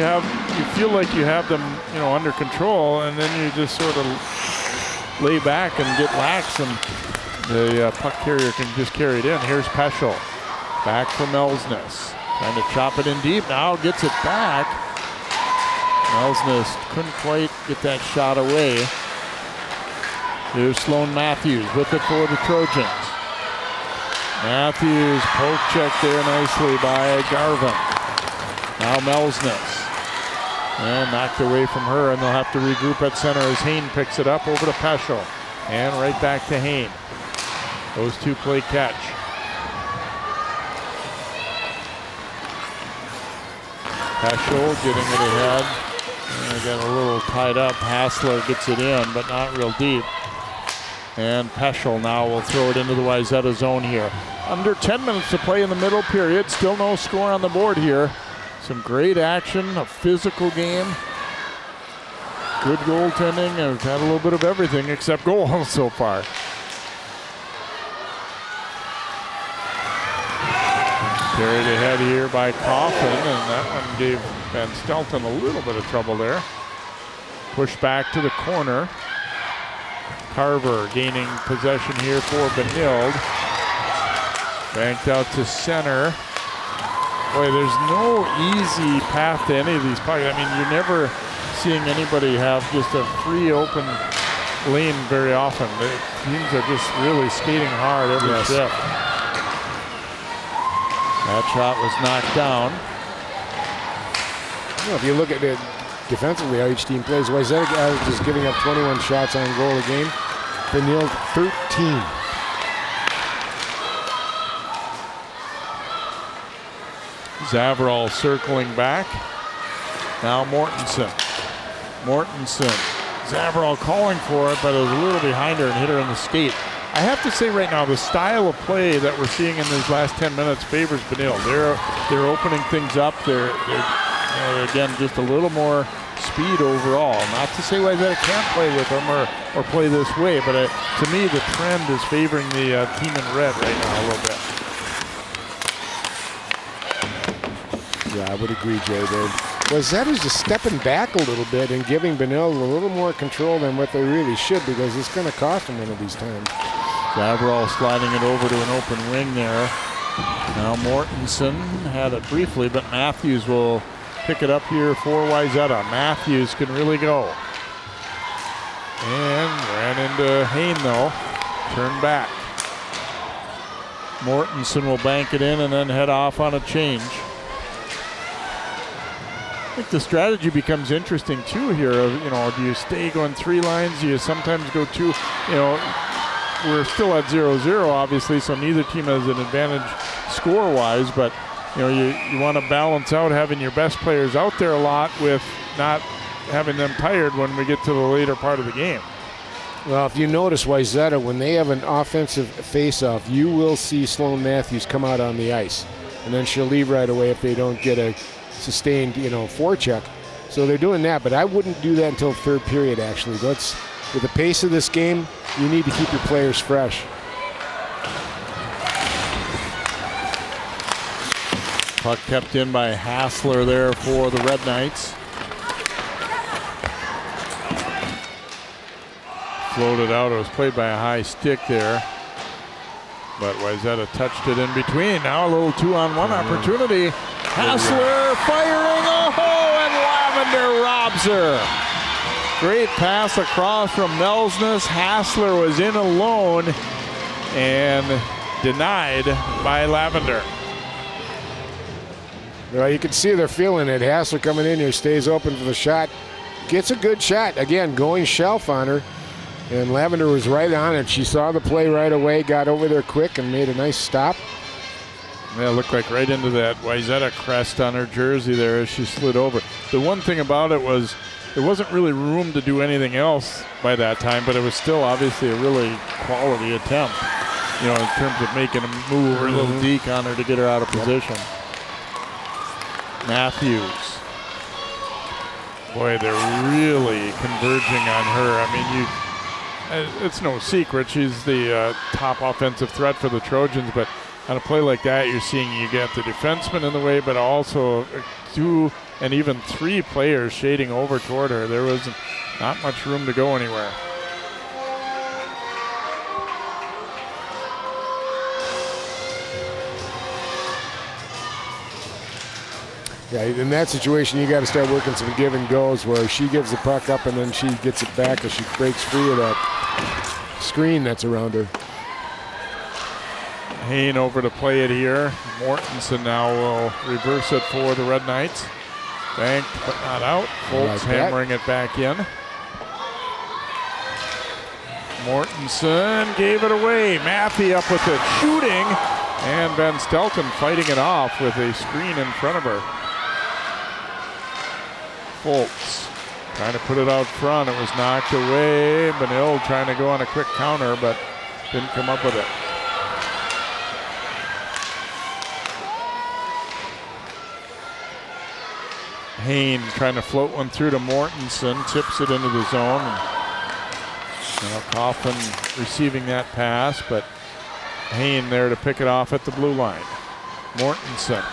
feel like you have them, under control, and then you just sort of lay back and get lax, and the puck carrier can just carry it in. Here's Peschel, back for Melsness, trying to chop it in deep. Now gets it back. Melsness couldn't quite get that shot away. Here's Sloan Matthews with it for the Trojans. Matthews poke check there nicely by Garvin. Now Melsness. And knocked away from her, and they'll have to regroup at center as Hain picks it up over to Peschel. And right back to Hain. Those 2 play catch. Peschel getting it ahead. And again, a little tied up. Hassler gets it in, but not real deep. And Peschel now will throw it into the Wayzata zone here. Under 10 minutes to play in the middle period. Still no score on the board here. Some great action, a physical game. Good goaltending. I've had a little bit of everything except goals so far. Carried ahead here by Coffin, and that one gave Ben Stelton a little bit of trouble there. Pushed back to the corner. Carver gaining possession here for Benilde. Banked out to center. Boy, there's no easy path to any of these pucks. I mean, you're never seeing anybody have just a free open lane very often. The teams are just really skating hard every shift. That shot was knocked down. If you look at it defensively, how each team plays, Wayzata is giving up 21 shots on goal a game. Benilde 13. Zavarol circling back. Now Mortensen. Zavarol calling for it, but it was a little behind her and hit her in the skate. I have to say right now, the style of play that we're seeing in these last 10 minutes favors Benilde. They're opening things up. They're again, just a little more speed overall. Not to say Wayzata can't play with them or play this way, but to me, the trend is favoring the team in red right now a little bit. Yeah, I would agree, Jay. Wayzata's just stepping back a little bit and giving Benilde a little more control than what they really should, because it's going to cost them one of these times. Zavarol sliding it over to an open wing there. Now Mortensen had it briefly, but Matthews will pick it up here for Wayzata. Matthews can really go. And ran into Hain though. Turn back. Mortensen will bank it in and then head off on a change. I think the strategy becomes interesting too here. Do you stay going 3 lines? Do you sometimes go 2? We're still at 0-0 obviously, so neither team has an advantage score-wise, but you want to balance out having your best players out there a lot with not having them tired when we get to the later part of the game. Well, if you notice, Wayzata, when they have an offensive face-off, you will see Sloan Matthews come out on the ice, and then she'll leave right away if they don't get a sustained, forecheck. So they're doing that, but I wouldn't do that until third period, actually. With the pace of this game, you need to keep your players fresh. Puck kept in by Hassler there for the Red Knights. Floated out. It was played by a high stick there. But Wayzata touched it in between. Now a little 2-on-1 opportunity. Hassler firing. And Lavender robs her. Great pass across from Melsness. Hassler was in alone and denied by Lavender. Well, you can see they're feeling it. Hassler coming in here, stays open for the shot. Gets a good shot. Again, going shelf on her. And Lavender was right on it. She saw the play right away, got over there quick, and made a nice stop. Yeah, it looked like right into that Wayzata crest on her jersey there as she slid over. The one thing about it was there wasn't really room to do anything else by that time, but it was still obviously a really quality attempt, in terms of making a move or a little deke on her to get her out of position. Matthews. Boy, they're really converging on her. I mean, it's no secret she's the top offensive threat for the Trojans, but on a play like that, you're seeing you get the defenseman in the way, but also 2 and even 3 players shading over toward her. There was not much room to go anywhere. Yeah, in that situation, you got to start working some give and goes where she gives the puck up and then she gets it back as she breaks free of that screen that's around her. Hain over to play it here. Mortensen now will reverse it for the Red Knights. Banked but not out. Foltz hammering it back in. Mortensen gave it away. Matthew up with it, shooting, and Ben Stelton fighting it off with a screen in front of her. Foltz trying to put it out front. It was knocked away. Benilde trying to go on a quick counter, but didn't come up with it. Hain trying to float one through to Mortensen, tips it into the zone. And Coffin receiving that pass, but Hain there to pick it off at the blue line. Mortensen.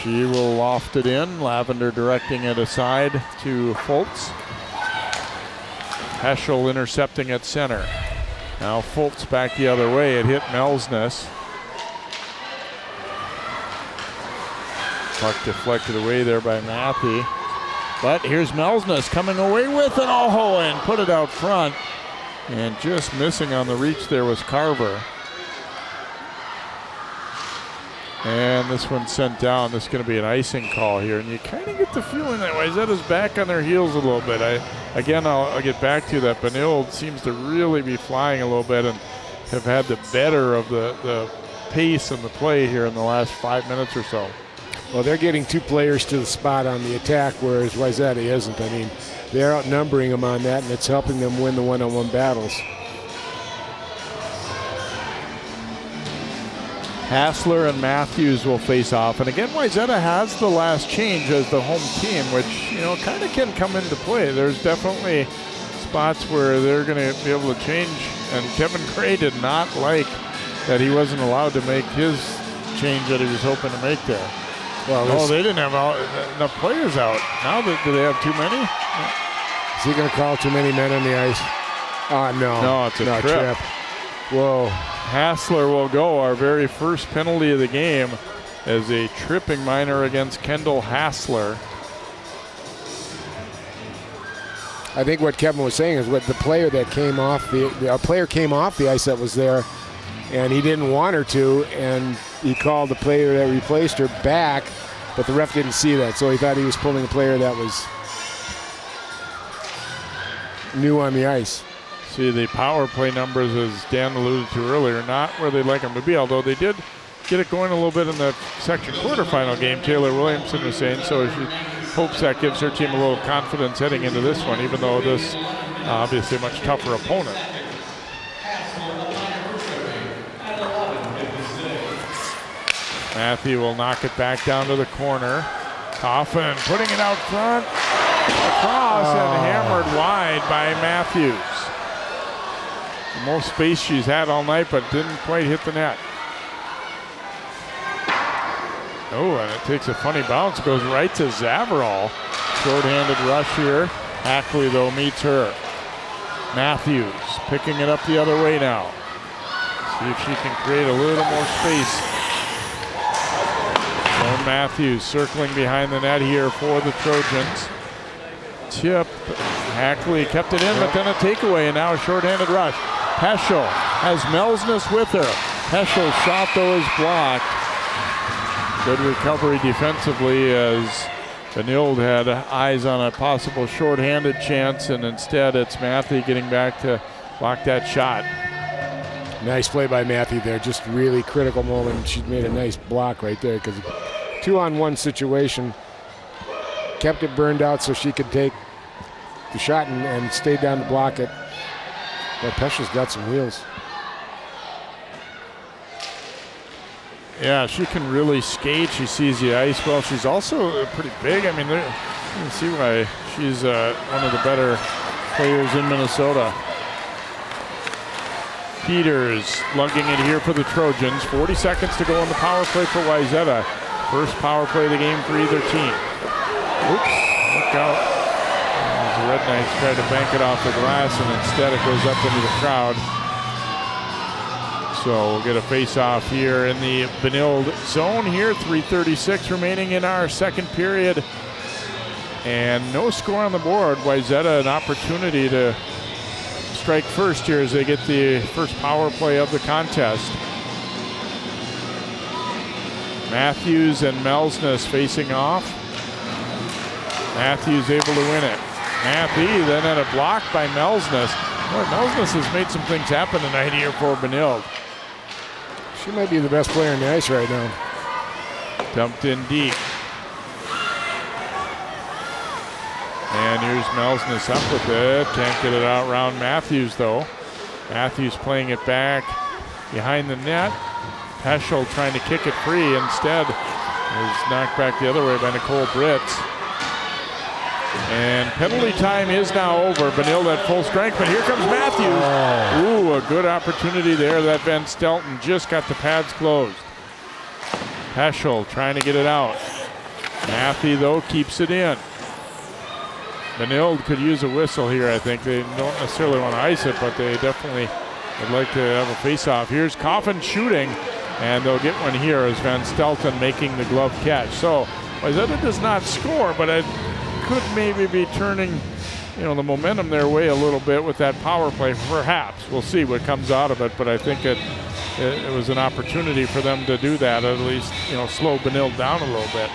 She will loft it in. Lavender directing it aside to Foltz. Heschel intercepting at center. Now Foltz back the other way. It hit Melsness. Puck deflected away there by Matthew. But here's Melsness coming away with it. And put it out front. And just missing on the reach there was Carver. And this one's sent down. This is going to be an icing call here. And you kind of get the feeling that Wayzata's back on their heels a little bit. I'll get back to that. Benilde seems to really be flying a little bit and have had the better of the pace and the play here in the last 5 minutes or so. Well, they're getting 2 players to the spot on the attack, whereas Wayzata isn't. I mean, they're outnumbering them on that, and it's helping them win the one-on-one battles. Hassler and Matthews will face off. And again, Wayzata has the last change as the home team, which, you know, kind of can come into play. There's definitely spots where they're going to be able to change. And Kevin Gray did not like that he wasn't allowed to make his change that he was hoping to make there. Well, they didn't have enough players out. Now, do they have too many? Is he going to call too many men on the ice? No. No, it's a trip. Whoa. Hassler will go, our very first penalty of the game, as a tripping minor against Kendall Hassler. I think what Kevin was saying is what the player that came off a player came off the ice that was there, and he didn't want her to, and he called the player that replaced her back, but the ref didn't see that, so he thought he was pulling a player that was new on the ice. See, the power play numbers, as Dan alluded to earlier, not where they'd like them to be, although they did get it going a little bit in the section quarterfinal game, Taylor Williamson was saying, so she hopes that gives her team a little confidence heading into this one, even though this obviously a much tougher opponent. Matthew will knock it back down to the corner. Coffin putting it out front, across, and hammered wide by Matthews. The most space she's had all night, but didn't quite hit the net. Oh, and it takes a funny bounce, goes right to Zavarol. Short-handed rush here. Hackley, though, meets her. Matthews picking it up the other way now. See if she can create a little more space. Sloan Matthews circling behind the net here for the Trojans. Tip. Hackley kept it in, but then a takeaway, and now a short-handed rush. Heschel has Melsness with her. Heschel's shot, though, is blocked. Good recovery defensively, as Benilde had eyes on a possible short-handed chance, and instead it's Matthew getting back to block that shot. Nice play by Matthew there, just really critical moment. She made a nice block right there, because 2-on-1 situation. Kept it burned out so she could take the shot and stay down to block it. But Peschel's got some wheels. Yeah, she can really skate. She sees the ice well. She's also pretty big. I mean, you can see why she's one of the better players in Minnesota. Peters lugging it here for the Trojans. 40 seconds to go on the power play for Wayzata. First power play of the game for either team. Oops, look out. As the Red Knights try to bank it off the glass, and instead it goes up into the crowd. So we'll get a face-off here in the Benilde zone here. 3:36 remaining in our second period. And no score on the board. Wayzata an opportunity to strike first here as they get the first power play of the contest. Matthews and Melsness facing off. Matthews able to win it. Matthew then had a block by Melsness. Boy, Melsness has made some things happen tonight here for Benilde. She might be the best player on the ice right now. Dumped in deep. And here's Melsness up with it. Can't get it out around Matthews, though. Matthews playing it back behind the net. Heschel trying to kick it free. Instead, is knocked back the other way by Nicole Britz. And penalty time is now over. Benilde at full strength, but here comes Matthews. Ooh, a good opportunity there. That Van Stelton just got the pads closed. Heschel trying to get it out. Matthew, though, keeps it in. Benilde could use a whistle here, I think. They don't necessarily want to ice it, but they definitely would like to have a face-off. Here's Coffin shooting, and they'll get one here as Van Stelton making the glove catch. So Wayzata does not score, but it could maybe be turning, the momentum their way a little bit with that power play. Perhaps we'll see what comes out of it, but I think it was an opportunity for them to do that, at least slow Benilde down a little bit.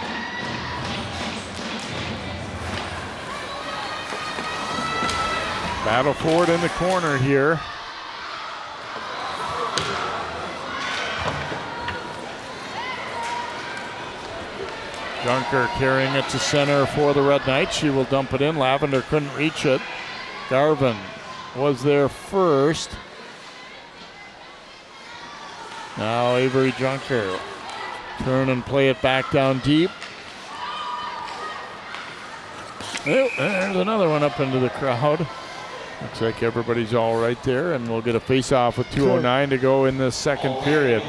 Battle forward in the corner here. Junker carrying it to center for the Red Knights. She will dump it in. Lavender couldn't reach it. Garvin was there first. Now Avery Junker. Turn and play it back down deep. Oh, there's another one up into the crowd. Looks like everybody's all right there, and we'll get a face-off with 2:09 to go in this second period.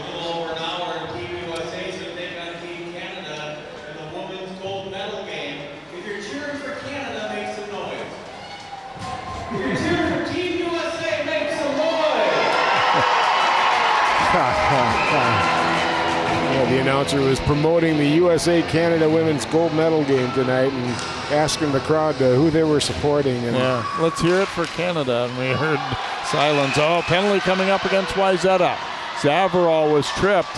The announcer was promoting the USA-Canada women's gold medal game tonight and asking the crowd who they were supporting. And yeah, let's hear it for Canada. And we heard silence. Oh, penalty coming up against Wayzata. Zavarol was tripped,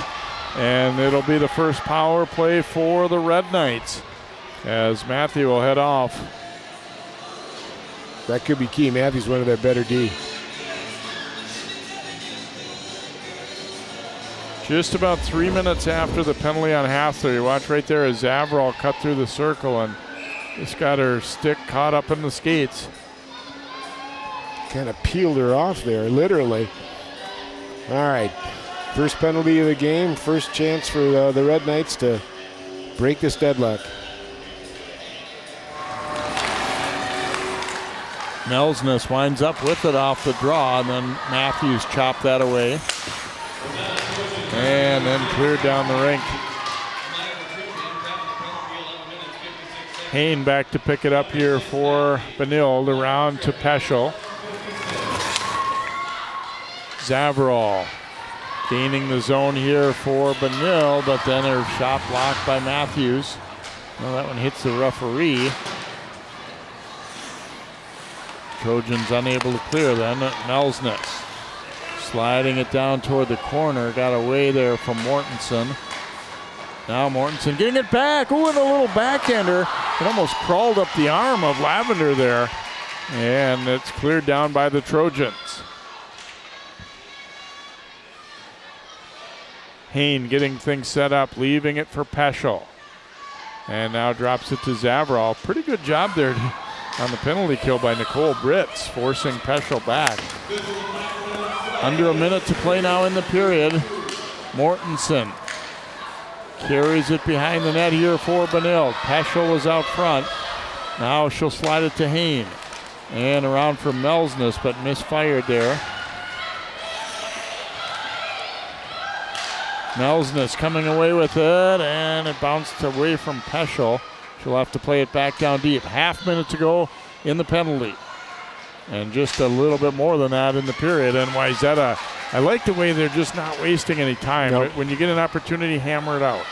and it'll be the first power play for the Red Knights as Matthew will head off. That could be key. Matthew's one of their better D. Just about 3 minutes after the penalty on Hassler. You watch right there as Zavarol cut through the circle and just got her stick caught up in the skates. Kind of peeled her off there, literally. All right, first penalty of the game, first chance for the Red Knights to break this deadlock. Melsness winds up with it off the draw, and then Matthews chopped that away. And then cleared down the rink. Hain back to pick it up here for Benilde, around to Peschel. Zavarol gaining the zone here for Benilde, but then her shot blocked by Matthews. Well, that one hits the referee. Trojans unable to clear then. Melsness sliding it down toward the corner. Got away there from Mortensen. Now Mortensen getting it back. Ooh, and a little backhander. It almost crawled up the arm of Lavender there. And it's cleared down by the Trojans. Hain getting things set up, leaving it for Peschel. And now drops it to Zavarol. Pretty good job there on the penalty kill by Nicole Britz, forcing Peschel back. Under a minute to play now in the period. Mortensen carries it behind the net here for Benilde. Peschel is out front. Now she'll slide it to Hain. And around for Melsness, but misfired there. Melsness coming away with it, and it bounced away from Peschel. She'll have to play it back down deep. Half minute to go in the penalty. And just a little bit more than that in the period. And Wayzata, I like the way they're just not wasting any time. Nope. When you get an opportunity, hammer it out.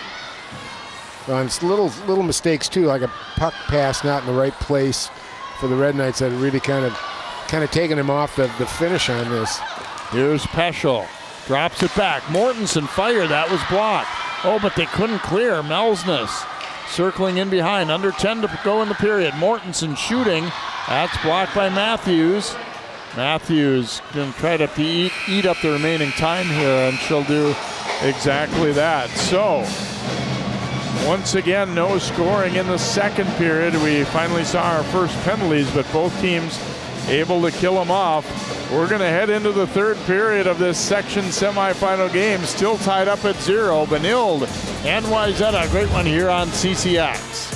Well, it's little mistakes too, like a puck pass not in the right place for the Red Knights that really kind of taken him off the finish on this. Here's Peschel. Drops it back. Mortensen fired. That was blocked. Oh, but they couldn't clear. Melsness circling in behind. Under 10 to go in the period. Mortensen shooting. That's blocked by Matthews. Matthews going to try to eat up the remaining time here, and she'll do exactly that. So, once again, no scoring in the second period. We finally saw our first penalties, but both teams able to kill them off. We're going to head into the third period of this section semifinal game, still tied up at 0. Benilde and Wayzata, great one here on CCX.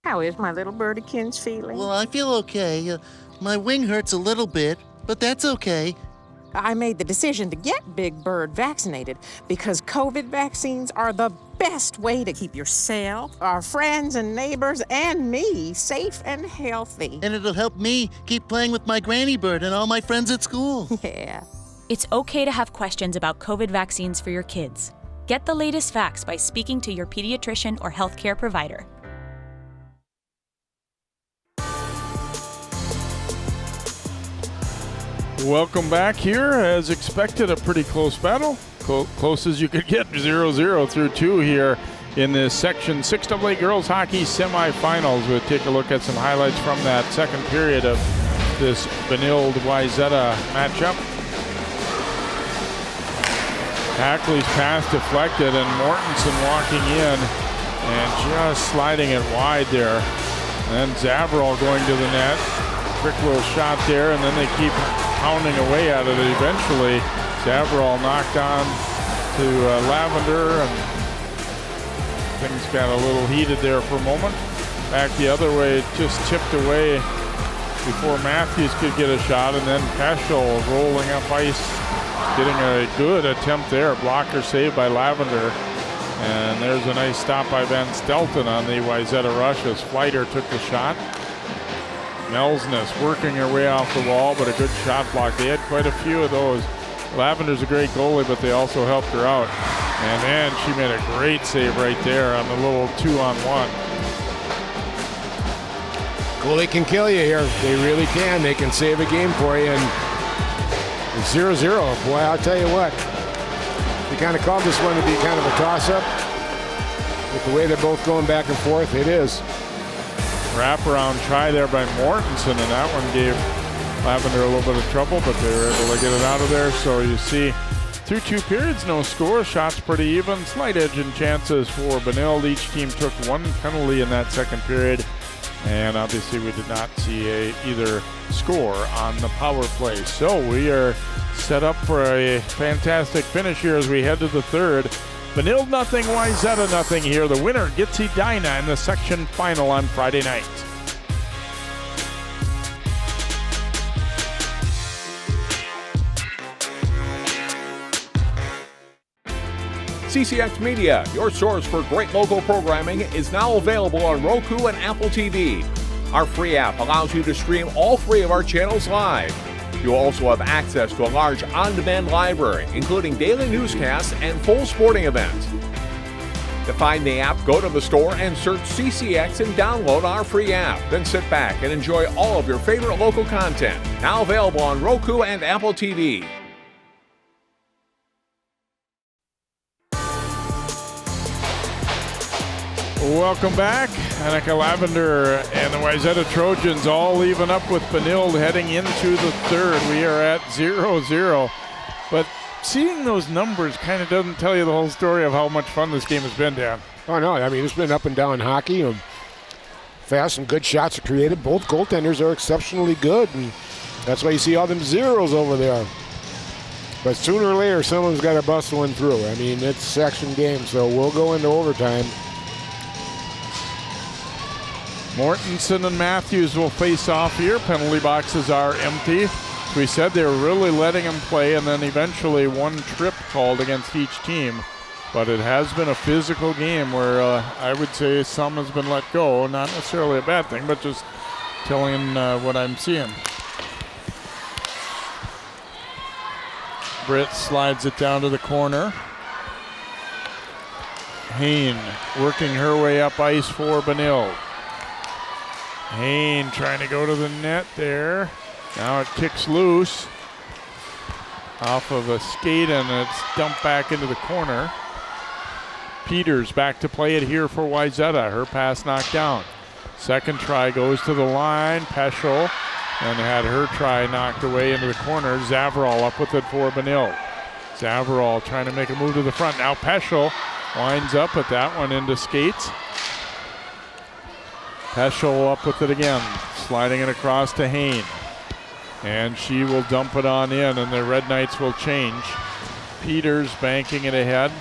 How is my little birdykins feeling? Well, I feel okay. My wing hurts a little bit, but that's okay. I made the decision to get Big Bird vaccinated because COVID vaccines are the best way to keep yourself, our friends and neighbors, and me safe and healthy. And it'll help me keep playing with my granny bird and all my friends at school. Yeah. It's okay to have questions about COVID vaccines for your kids. Get the latest facts by speaking to your pediatrician or healthcare provider. Welcome back here. As expected, a pretty close battle. Close as you could get, 0-0 through 2 here in this Section 6AA Girls Hockey semifinals. We'll take a look at some highlights from that second period of this Benilde-Wayzata matchup. Hackley's pass deflected, and Mortensen walking in and just sliding it wide there. And then Zavrol going to the net. Quick little shot there, and then they keep pounding away at it. Eventually, Zavrol knocked on to Lavender, and things got a little heated there for a moment. Back the other way, it just tipped away before Matthews could get a shot, and then Peschel rolling up ice, getting a good attempt there. Blocker saved by Lavender. And there's a nice stop by Van Stelton on the Wayzata rush as Fleiter took the shot. Melsness working her way off the wall, but a good shot block. They had quite a few of those. Lavender's a great goalie, but they also helped her out. And then she made a great save right there on the little 2-on-1. Goalie can kill you here. They really can. They can save a game for you. And it's 0-0. Boy, I'll tell you what. We kind of called this one to be kind of a toss-up. With the way they're both going back and forth, it is. Wraparound try there by Mortensen, and that one gave Lavender a little bit of trouble, but they were able to get it out of there. So you see, through 2 periods, no score. Shots pretty even. Slight edge in chances for Benilde. Each team took 1 penalty in that second period. And obviously we did not see either score on the power play. So we are set up for a fantastic finish here as we head to the third. Benilde nothing, Wayzata nothing here. The winner gets Edina in the section final on Friday night. CCX Media, your source for great local programming, is now available on Roku and Apple TV. Our free app allows you to stream all 3 of our channels live. You'll also have access to a large on-demand library, including daily newscasts and full sporting events. To find the app, go to the store and search CCX and download our free app. Then sit back and enjoy all of your favorite local content. Now available on Roku and Apple TV. Welcome back. Annika Lavender and the Wayzata Trojans all even up with Benilde heading into the third. We are at 0-0. But seeing those numbers kind of doesn't tell you the whole story of how much fun this game has been, Dan. Oh, no. I mean, it's been up and down hockey. Fast and good shots are created. Both goaltenders are exceptionally good. And that's why you see all them zeros over there. But sooner or later, someone's got to bust one through. I mean, it's section game, so we'll go into overtime. Mortensen and Matthews will face off here. Penalty boxes are empty. As we said, they were really letting them play, and then eventually 1 trip called against each team. But it has been a physical game where I would say some has been let go. Not necessarily a bad thing, but just telling what I'm seeing. Britt slides it down to the corner. Hain working her way up ice for Benilde. Hain trying to go to the net there. Now it kicks loose off of a skate, and it's dumped back into the corner. Peters back to play it here for Wayzata. Her pass knocked down. Second try goes to the line. Peschel, and had her try knocked away into the corner. Zavrol up with it for Benilde. Zavrol trying to make a move to the front. Now Peschel winds up at that one into skates. Peschel up with it again, sliding it across to Hain. And she will dump it on in, and the Red Knights will change. Peters banking it ahead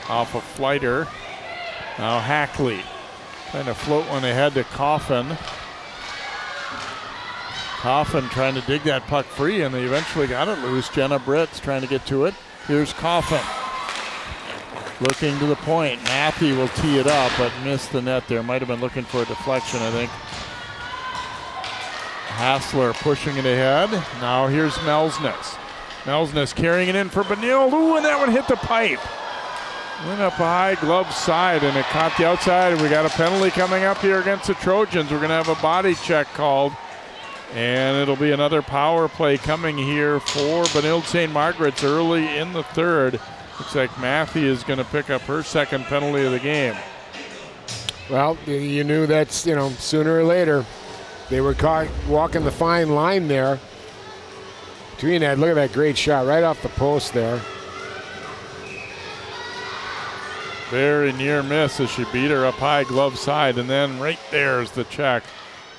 off of Fleiter. Now Hackley trying to float one ahead to Coffin. Coffin trying to dig that puck free, and they eventually got it loose. Jenna Britt's trying to get to it. Here's Coffin. Looking to the point. Matthew will tee it up, but missed the net there. Might have been looking for a deflection, I think. Hassler pushing it ahead. Now here's Melsness. Melsness carrying it in for Benilde. Ooh, and that one hit the pipe. Went up a high glove side, and it caught the outside. And we got a penalty coming up here against the Trojans. We're going to have a body check called. And it'll be another power play coming here for Benilde-St. Margaret's early in the third. Looks like Matthew is going to pick up her second penalty of the game. Well, you knew that's, sooner or later they were caught walking the fine line there. Between that, look at that great shot right off the post there. Very near miss as she beat her up high glove side, and then right there's the check.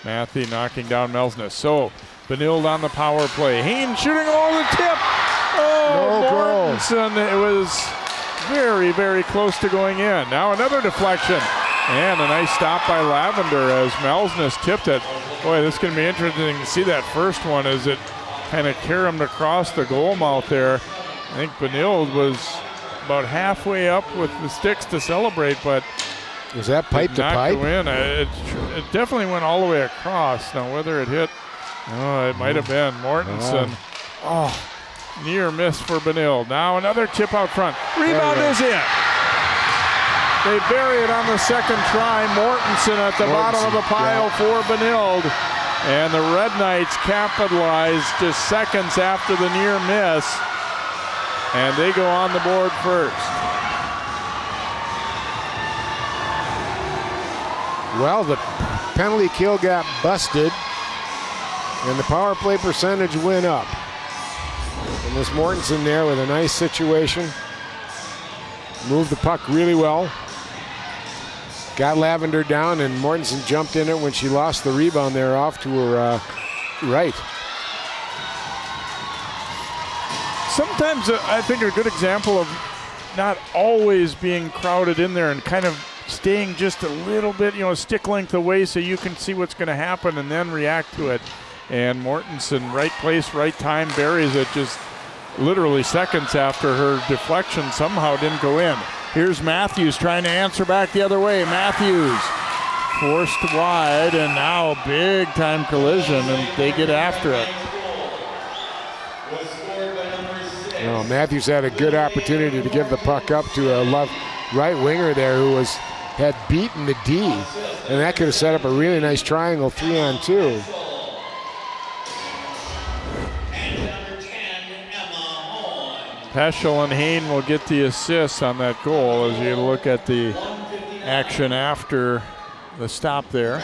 Matthew knocking down Melsness. So Benilde on the power play. Haynes shooting over the tip. Oh, No Mortensen. It was very, very close to going in. Now another deflection. And a nice stop by Lavender as Melsness tipped it. Boy, this is going to be interesting to see that first one as it kind of caromed across the goal mouth there. I think Benilde was about halfway up with the sticks to celebrate, but was that pipe to pipe? Go in. It definitely went all the way across. Now whether it hit, it might have been Mortensen. Oh, near miss for Benilde. Now another tip out front. Rebound is in. They bury it on the second try. Mortensen at the bottom of the pile for Benilde. And the Red Knights capitalize just seconds after the near miss. And they go on the board first. Well, the penalty kill got busted, and the power play percentage went up. And this Mortensen there with a nice situation. Moved the puck really well. Got Lavender down, and Mortensen jumped in it when she lost the rebound there off to her right. Sometimes I think a good example of not always being crowded in there and kind of staying just a little bit, stick length away so you can see what's going to happen and then react to it. And Mortensen, right place, right time, buries it just literally seconds after her deflection somehow didn't go in. Here's Matthews trying to answer back the other way. Matthews forced wide, and now a big time collision, and they get after it. Matthews had a good opportunity to give the puck up to a right winger there who had beaten the D, and that could have set up a really nice triangle 3-on-2. Peschel and Hain will get the assists on that goal as you look at the action after the stop there.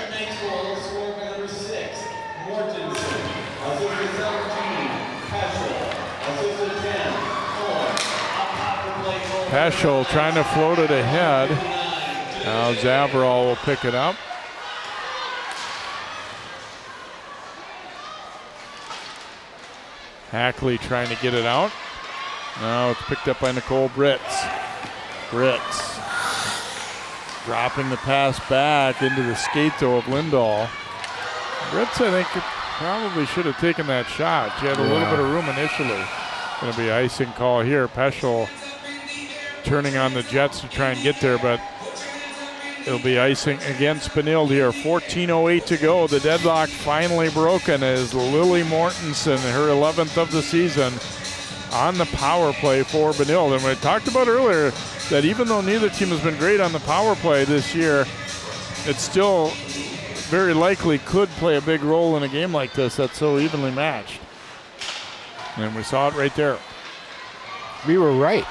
Peschel trying to float it ahead. Now Zavral will pick it up. Hackley trying to get it out. Now it's picked up by Nicole Britz. Britz dropping the pass back into the skate though of Lindahl. Britz, I think, probably should have taken that shot. She had a little bit of room initially. Going to be icing call here. Peschel turning on the Jets to try and get there, but it'll be icing against Benilde here. 14:08 to go. The deadlock finally broken as Lily Mortensen, her 11th of the season, on the power play for Benilde. And we talked about earlier that even though neither team has been great on the power play this year, it still very likely could play a big role in a game like this that's so evenly matched. And we saw it right there. We were right.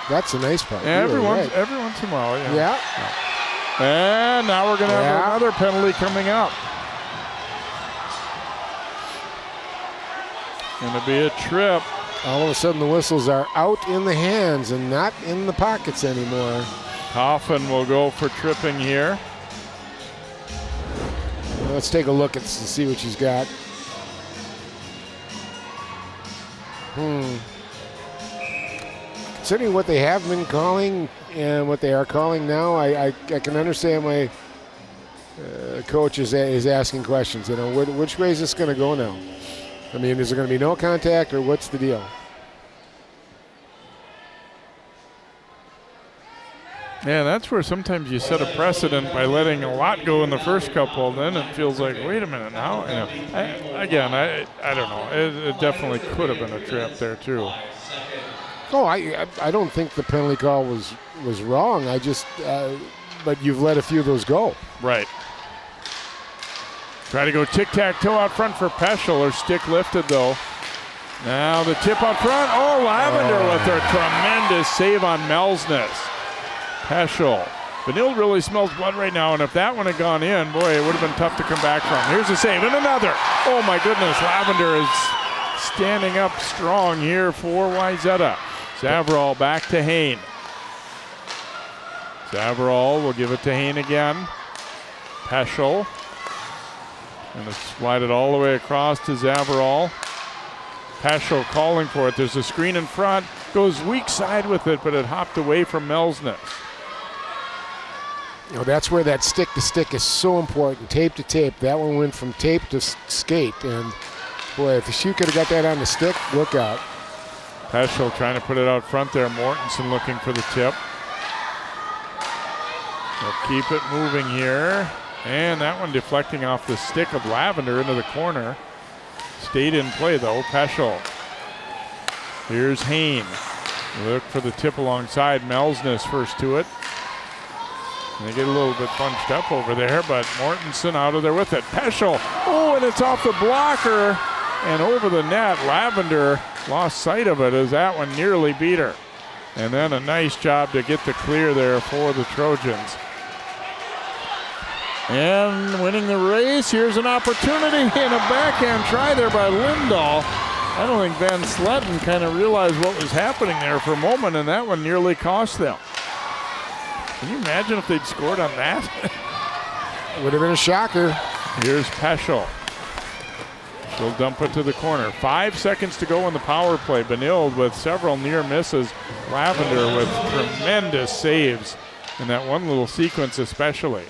That's a nice part. Yeah, every once in a while, yeah. And now we're going to have another penalty coming up. Going to be a trip. All of a sudden the whistles are out in the hands and not in the pockets anymore. Coffin will go for tripping here. Let's take a look and see what she's got. Considering what they have been calling and what they are calling now, I can understand why coach is asking questions. Which way is this going to go now? I mean, is there going to be no contact, or what's the deal? Yeah, that's where sometimes you set a precedent by letting a lot go in the first couple. Then it feels like, wait a minute now. I don't know. It definitely could have been a trip there too. Oh, I don't think the penalty call was wrong. I just, but you've let a few of those go. Right. Try to go tic-tac-toe out front for Peschel. Her stick lifted though. Now the tip out front. Oh, Lavender with her tremendous save on Melsness. Peschel Benilde really smells blood right now, and if that one had gone in, boy, it would have been tough to come back from. Here's a save, and another. Oh my goodness, Lavender is standing up strong here for Wayzata. Zavarol back to Hain. Zavarol will give it to Hain again. Peschel. And it's slide it all the way across to Zavarol. Peschel calling for it. There's a screen in front. Goes weak side with it, but it hopped away from Melsness. You know, that's where that stick to stick is so important, tape to tape. That one went from tape to skate, and boy, if she could have got that on the stick, look out. Peschel trying to put it out front there. Mortensen looking for the tip. They'll keep it moving here. And that one deflecting off the stick of Lavender into the corner. Stayed in play though, Peschel. Here's Hain. Look for the tip alongside. Melsness first to it. And they get a little bit bunched up over there, but Mortensen out of there with it. Peschel, oh, and it's off the blocker and over the net. Lavender lost sight of it as that one nearly beat her. And then a nice job to get the clear there for the Trojans. And winning the race, here's an opportunity and a backhand try there by Lindahl. I don't think Van Sletten kind of realized what was happening there for a moment, and that one nearly cost them. Can you imagine if they'd scored on that? It would have been a shocker. Here's Peschel. She'll dump it to the corner. 5 seconds to go in the power play. Benilde with several near misses. Lavender with tremendous saves in that one little sequence especially.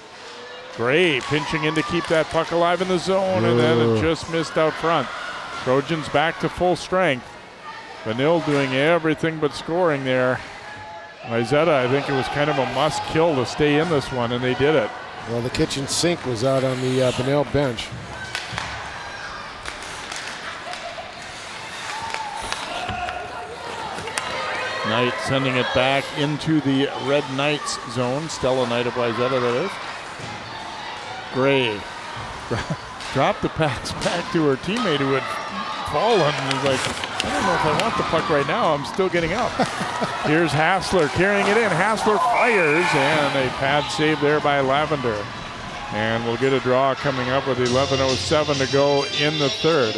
Gray pinching in to keep that puck alive in the zone, and then it just missed out front. Trojans back to full strength. Benilde doing everything but scoring there. Wayzata, I think it was kind of a must kill to stay in this one, and they did it. Well, the kitchen sink was out on the Benilde bench. Knight sending it back into the Red Knights zone. Stella Knight of Wayzata, that is. Gray dropped the pass back to her teammate who had fallen and was like, I don't know if I want the puck right now. I'm still getting up. Here's Hassler carrying it in. Hassler fires, and a pad save there by Lavender. And we'll get a draw coming up with 11:07 to go in the third.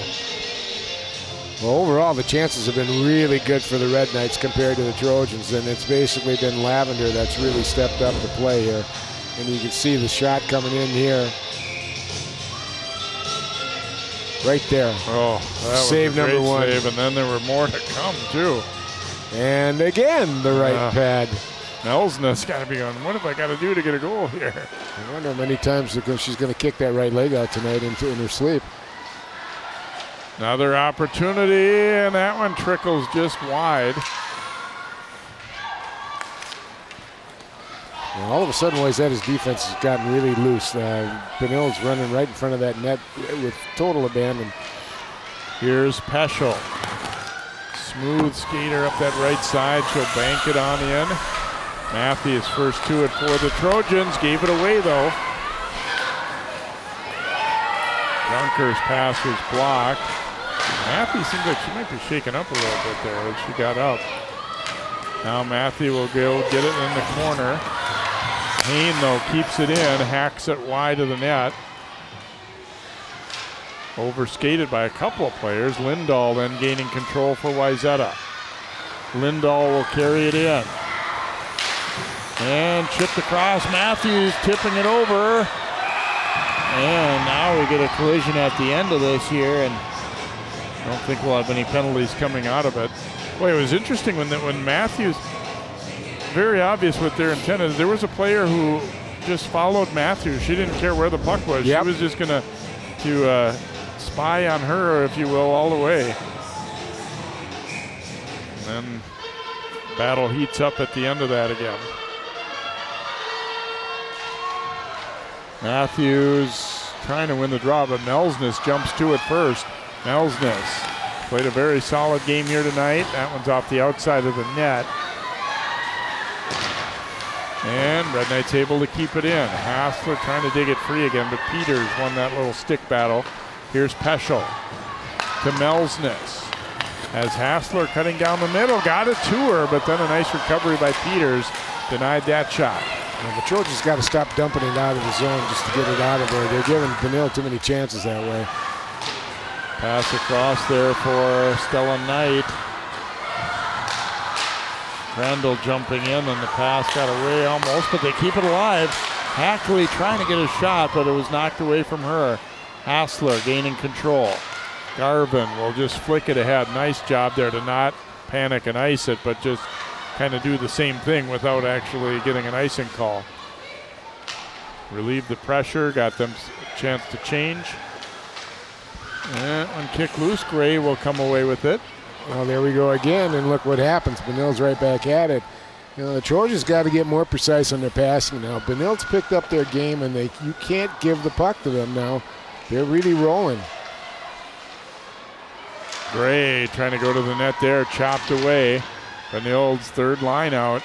Well, overall, the chances have been really good for the Red Knights compared to the Trojans, and it's basically been Lavender that's really stepped up to play here. And you can see the shot coming in here. Right there. Oh, that save was a great number one. Save, and then there were more to come, too. And again, the right pad. Melsness got to be going, what have I got to do to get a goal here? I wonder how many times she's going to kick that right leg out tonight in her sleep. Another opportunity, and that one trickles just wide. And all of a sudden, Wayzata's defense has gotten really loose. Benilde's running right in front of that net with total abandon. Here's Peschel. Smooth skater up that right side. She'll bank it on in. Matthews first to it for the Trojans. Gave it away, though. Junker's pass was blocked. Matthews seems like she might be shaken up a little bit there as she got up. Now Matthew will go get it in the corner. Hain, though, keeps it in, hacks it wide of the net. Overskated by a couple of players. Lindahl then gaining control for Wayzata. Lindahl will carry it in. And chipped across. Matthews tipping it over. And now we get a collision at the end of this here, and I don't think we'll have any penalties coming out of it. Boy, it was interesting when Matthews, very obvious what their intent is. There was a player who just followed Matthews. She didn't care where the puck was. Yep. She was just going to spy on her, if you will, all the way. And then battle heats up at the end of that again. Matthews trying to win the draw, but Melsness jumps to it first. Melsness played a very solid game here tonight. That one's off the outside of the net. And Red Knights able to keep it in. Hassler trying to dig it free again, but Peters won that little stick battle. Here's Peschel to Melsness. As Hassler cutting down the middle, got it to her, but then a nice recovery by Peters denied that shot. Well, the Trojans got to stop dumping it out of the zone just to get it out of there. They're giving Benilde too many chances that way. Pass across there for Stella Knight. Randall jumping in, and the pass got away almost, but they keep it alive. Hackley trying to get a shot, but it was knocked away from her. Hassler gaining control. Garvin will just flick it ahead. Nice job there to not panic and ice it, but just kind of do the same thing without actually getting an icing call. Relieved the pressure, got them a chance to change. And on kick loose, Gray will come away with it. Well, there we go again, and look what happens. Benilde's right back at it. You know, the Trojans got to get more precise on their passing now. Benilde's picked up their game, and you can't give the puck to them now. They're really rolling. Gray trying to go to the net there, chopped away. Benilde's third line out.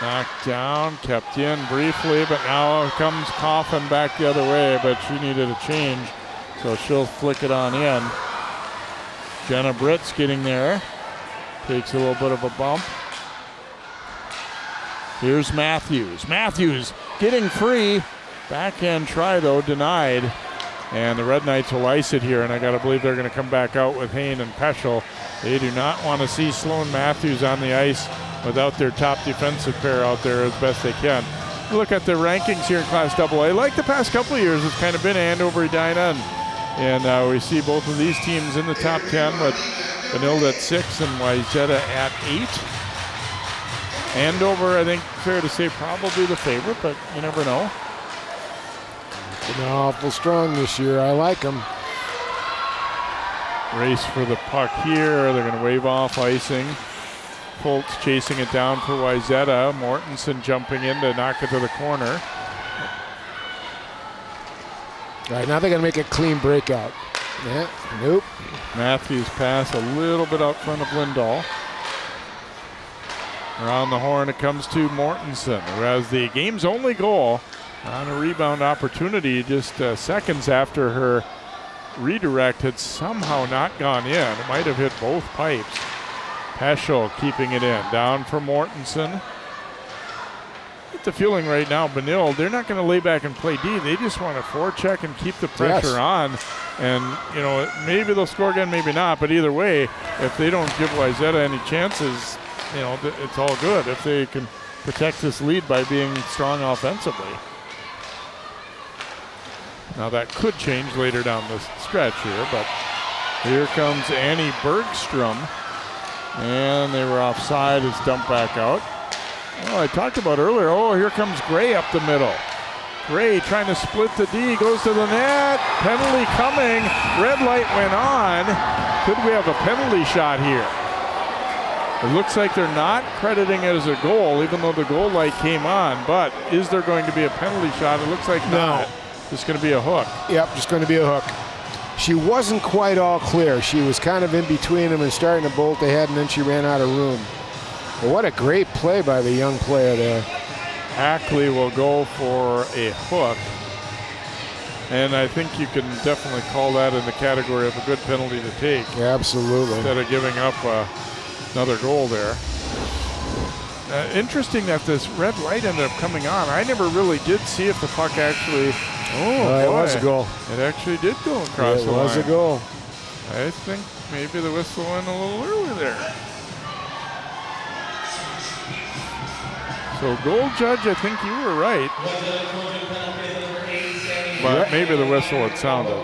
Knocked down, kept in briefly, but now comes Coffin back the other way, but she needed a change, so she'll flick it on in. Jenna Britt's getting there. Takes a little bit of a bump. Here's Matthews. Matthews getting free. Backhand try, though, denied. And the Red Knights will ice it here, and I got to believe they're going to come back out with Hain and Peschel. They do not want to see Sloan Matthews on the ice without their top defensive pair out there as best they can. Look at the rankings here in Class AA. Like the past couple of years, it's kind of been Andover, Edina, and we see both of these teams in the top 10 with Benilde at 6 and Wayzata at 8. Andover, I think, fair to say, probably the favorite, but you never know. Been awful strong this year. I like them. Race for the puck here. They're going to wave off icing. Foltz chasing it down for Wayzata. Mortensen jumping in to knock it to the corner. All right, now they're going to make a clean breakout. Yeah, nope. Matthews pass a little bit out front of Lindahl. Around the horn it comes to Mortensen, who has the game's only goal on a rebound opportunity just seconds after her redirect had somehow not gone in. It might have hit both pipes. Peschel keeping it in. Down for Mortensen. Get the feeling right now, Benilde, they're not going to lay back and play D. They just want to forecheck and keep the pressure on. And, you know, maybe they'll score again, maybe not. But either way, if they don't give Wayzata any chances, you know, it's all good if they can protect this lead by being strong offensively. Now that could change later down the stretch here, but here comes Annie Bergstrom. And they were offside. It's dumped back out. Well, I talked about earlier. Oh, here comes Gray up the middle. Gray trying to split the D, goes to the net. Penalty coming. Red light went on. Could we have a penalty shot here? It looks like they're not crediting it as a goal, even though the goal light came on. But is there going to be a penalty shot? It looks like not. Just going to be a hook. Yep, just going to be a hook. She wasn't quite all clear. She was kind of in between them and starting to bolt ahead, and then she ran out of room. But what a great play by the young player there. Ackley will go for a hook. And I think you can definitely call that in the category of a good penalty to take. Yeah, absolutely. Instead of giving up another goal there. Interesting that this red light ended up coming on. I never really did see if the puck actually... it was a goal. It actually did go across the line. It was a goal. I think maybe the whistle went a little early there. So goal judge, I think you were right. But maybe the whistle had sounded.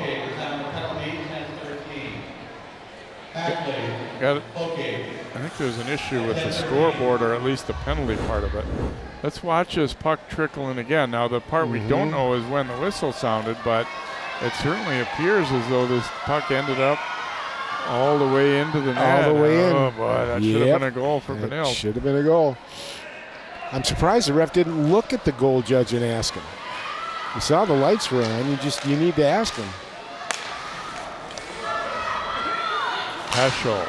Got it. I think there's an issue with the scoreboard, or at least the penalty part of it. Let's watch this puck trickle in again. Now, the part we don't know is when the whistle sounded, but it certainly appears as though this puck ended up all the way into the net. All the way in. Oh, boy, that should have been a goal for Benilde. Should have been a goal. I'm surprised the ref didn't look at the goal judge and ask him. You saw the lights were on. You need to ask him. Peschel.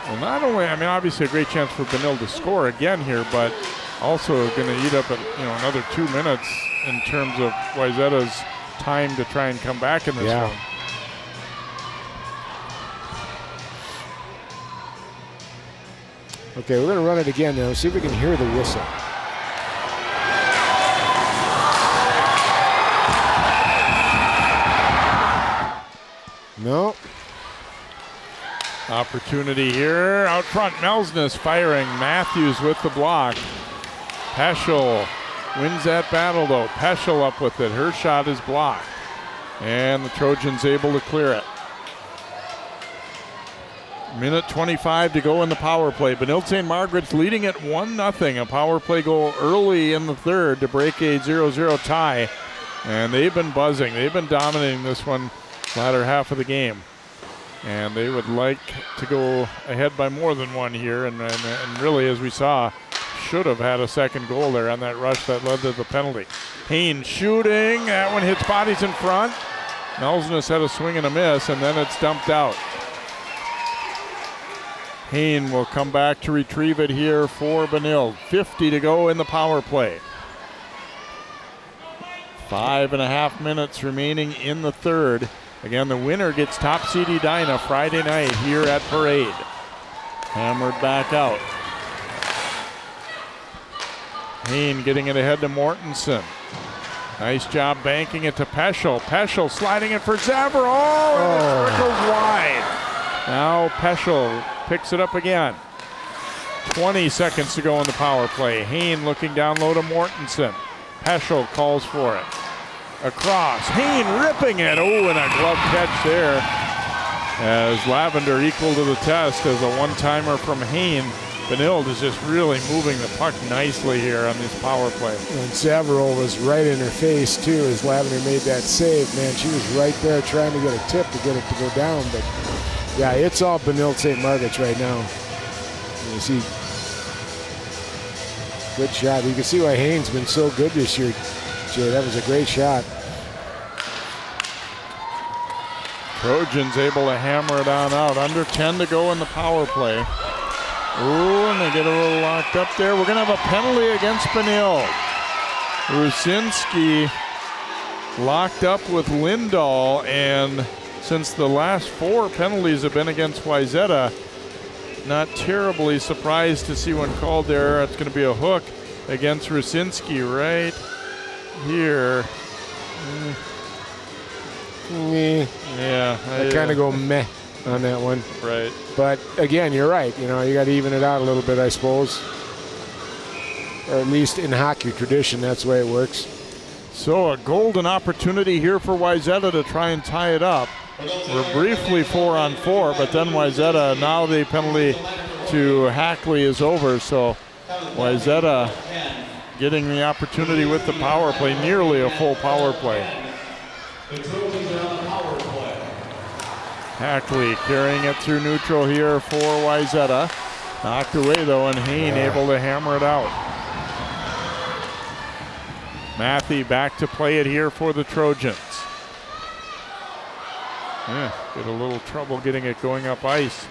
Well, not only, I mean, obviously a great chance for Benilde to score again here, but also going to eat up another 2 minutes in terms of Wayzata's time to try and come back in this one. Okay, we're going to run it again now. See if we can hear the whistle. No. Opportunity here out front. Melsness firing. Matthews with the block. Peschel wins that battle though. Peschel up with it. Her shot is blocked. And the Trojans able to clear it. Minute 25 to go in the power play. Benilde-St. Margaret's leading at 1-0. A power play goal early in the third to break a 0-0 tie. And they've been buzzing. They've been dominating this one latter half of the game. And they would like to go ahead by more than one here. And really, as we saw, should have had a second goal there on that rush that led to the penalty. Haynes shooting. That one hits bodies in front. Melsness had a swing and a miss, and then it's dumped out. Haynes will come back to retrieve it here for Benilde. 50 to go in the power play. 5.5 minutes remaining in the third. Again, the winner gets top seed Edina Friday night here at Parade. Hammered back out. Haynes getting it ahead to Mortensen. Nice job banking it to Peschel. Peschel sliding it for Zavarol. Oh. It goes wide. Now Peschel picks it up again. 20 seconds to go in the power play. Haynes looking down low to Mortensen. Peschel calls for it. Across. Haynes ripping it. Oh, and a glove catch there. As Lavender equal to the test as a one-timer from Haynes. Benilde is just really moving the puck nicely here on this power play. And Zavarol was right in her face, too, as Lavender made that save. Man, she was right there trying to get a tip to get it to go down. But, yeah, it's all Benilde-St. Margaret's right now. You see, good shot. You can see why Haynes been so good this year, Jay. That was a great shot. Trojans able to hammer it on out. Under 10 to go in the power play. Ooh, and they get a little locked up there. We're going to have a penalty against Benilde. Rusinski locked up with Lindahl, and since the last 4 penalties have been against Wayzata, not terribly surprised to see one called there. It's going to be a hook against Rusinski right here. Yeah. I kind of go meh on that one. Right. But again, you're right. You know, you got to even it out a little bit, I suppose. Or at least in hockey tradition, that's the way it works. So a golden opportunity here for Wayzata to try and tie it up. We're briefly 4-on-4, but then Wayzata, now the penalty to Hackley is over. So Wayzata getting the opportunity with the power play, nearly a full power play. Hackley carrying it through neutral here for Wayzata. Knocked away though, and Haynes able to hammer it out. Matthew back to play it here for the Trojans. Yeah, get a little trouble getting it going up ice.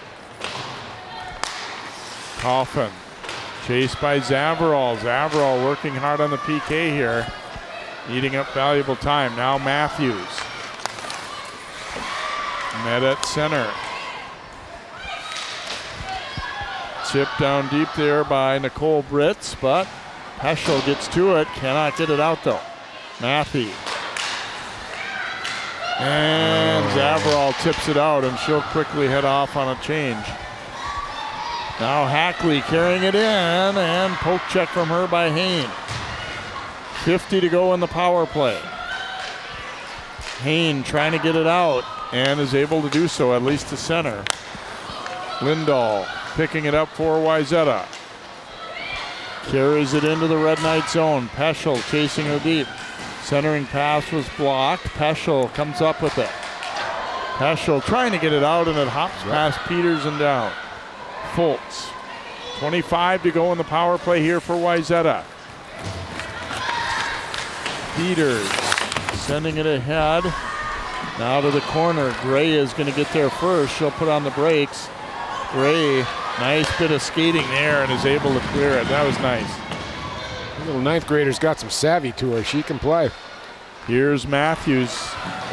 Coffin chased by Zavarol. Zavarol working hard on the PK here. Eating up valuable time. Now Matthews. Met at center. Chip down deep there by Nicole Britz, but Peschel gets to it. Cannot get it out though. Matthew. And Zavarol tips it out, and she'll quickly head off on a change. Now Hackley carrying it in, and poke check from her by Haynes. 50 to go in the power play. Haynes trying to get it out, and is able to do so, at least to center. Lindahl picking it up for Wayzata. Carries it into the Red Knight zone. Peschel chasing her deep. Centering pass was blocked. Peschel comes up with it. Peschel trying to get it out, and it hops past Peters and down. Fultz. 25 to go in the power play here for Wayzata. Peters sending it ahead. Now to the corner. Gray is going to get there first. She'll put on the brakes. Gray, nice bit of skating there, and is able to clear it. That was nice. The little ninth grader's got some savvy to her. She can play. Here's Matthews.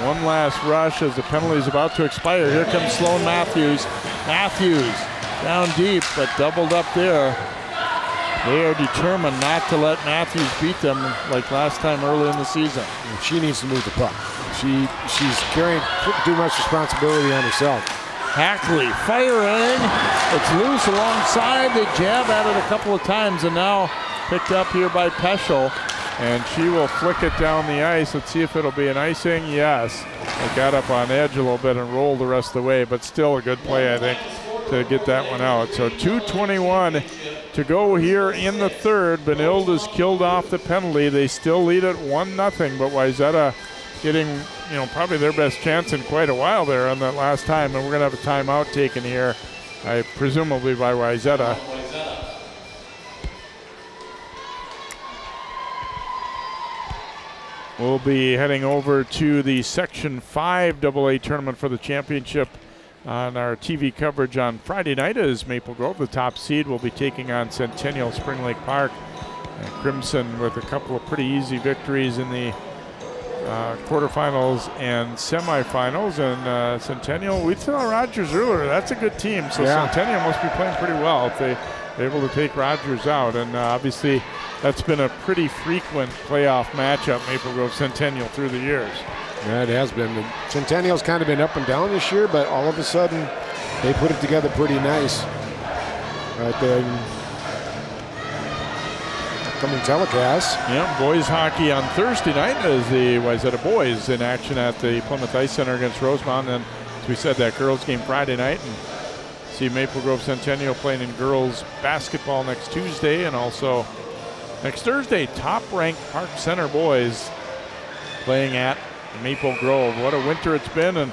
One last rush as the penalty is about to expire. Here comes Sloan Matthews. Matthews down deep, but doubled up there. They are determined not to let Matthews beat them like last time early in the season. She needs to move the puck. She's carrying too much responsibility on herself. Hackley firing. It's loose alongside. They jab at it a couple of times, and now picked up here by Peschel. And she will flick it down the ice. Let's see if it'll be an icing. Yes. It got up on edge a little bit and rolled the rest of the way, but still a good play, I think, to get that one out. So 2:21 to go here in the third. Benilde has killed off the penalty. They still lead it 1-0, but Wayzata getting, probably their best chance in quite a while there on that last time. And we're going to have a timeout taken here, presumably by Wayzata. We'll be heading over to the Section 5 AA tournament for the championship on our TV coverage on Friday night as Maple Grove, the top seed, will be taking on Centennial Spring Lake Park. And Crimson with a couple of pretty easy victories in the quarterfinals and semifinals. And Centennial, we saw Rogers earlier. That's a good team. So yeah. Centennial must be playing pretty well if they're able to take Rogers out. And obviously that's been a pretty frequent playoff matchup, Maple Grove Centennial, through the years. Yeah, it has been. Centennial's kind of been up and down this year, but all of a sudden they put it together pretty nice. Right there. Coming telecast. Yeah, boys hockey on Thursday night as the Wayzata boys in action at the Plymouth Ice Center against Rosemount. And as we said, that girls game Friday night. And see Maple Grove Centennial playing in girls basketball next Tuesday, and also next Thursday, top-ranked Park Center boys playing at Maple Grove. What a winter it's been, and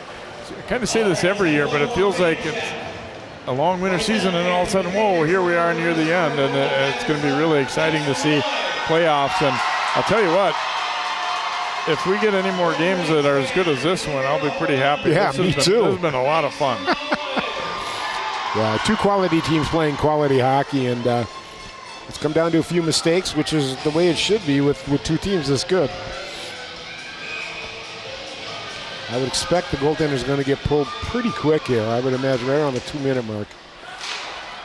I kind of say this every year, but it feels like it's a long winter season, and then all of a sudden, whoa, here we are near the end, and it's going to be really exciting to see playoffs. And I'll tell you what, if we get any more games that are as good as this one, I'll be pretty happy. Yeah, me too. This has been a lot of fun. Yeah, two quality teams playing quality hockey, and it's come down to a few mistakes, which is the way it should be with two teams this good. I would expect the goaltender's going to get pulled pretty quick here. I would imagine right around the 2-minute mark.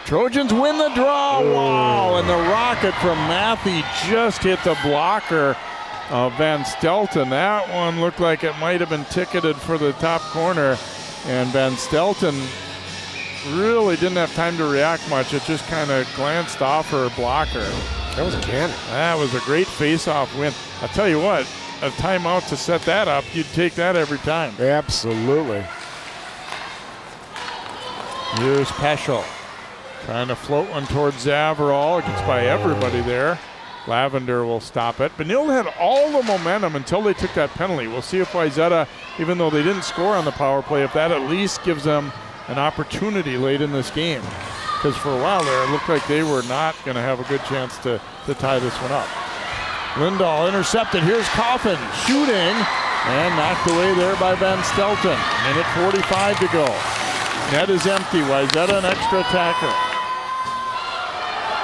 Trojans win the draw. Wow, and the rocket from Matthew just hit the blocker of Van Stelten. That one looked like it might have been ticketed for the top corner, and Van Stelten really didn't have time to react much. It just kind of glanced off her blocker. That was a cannon. That was a great face-off win. I'll tell you what, a timeout to set that up, you'd take that every time. Absolutely. Here's Peschel trying to float one towards Zavarol. It gets by everybody there. Lavender will stop it. Benilde had all the momentum until they took that penalty. We'll see if Wayzata, even though they didn't score on the power play, if that at least gives them an opportunity late in this game. Because for a while there, it looked like they were not going to have a good chance to tie this one up. Lindahl intercepted. Here's Coffin shooting and knocked away there by Van Stelten. Minute 45 to go. Net is empty. Wayzata an extra attacker.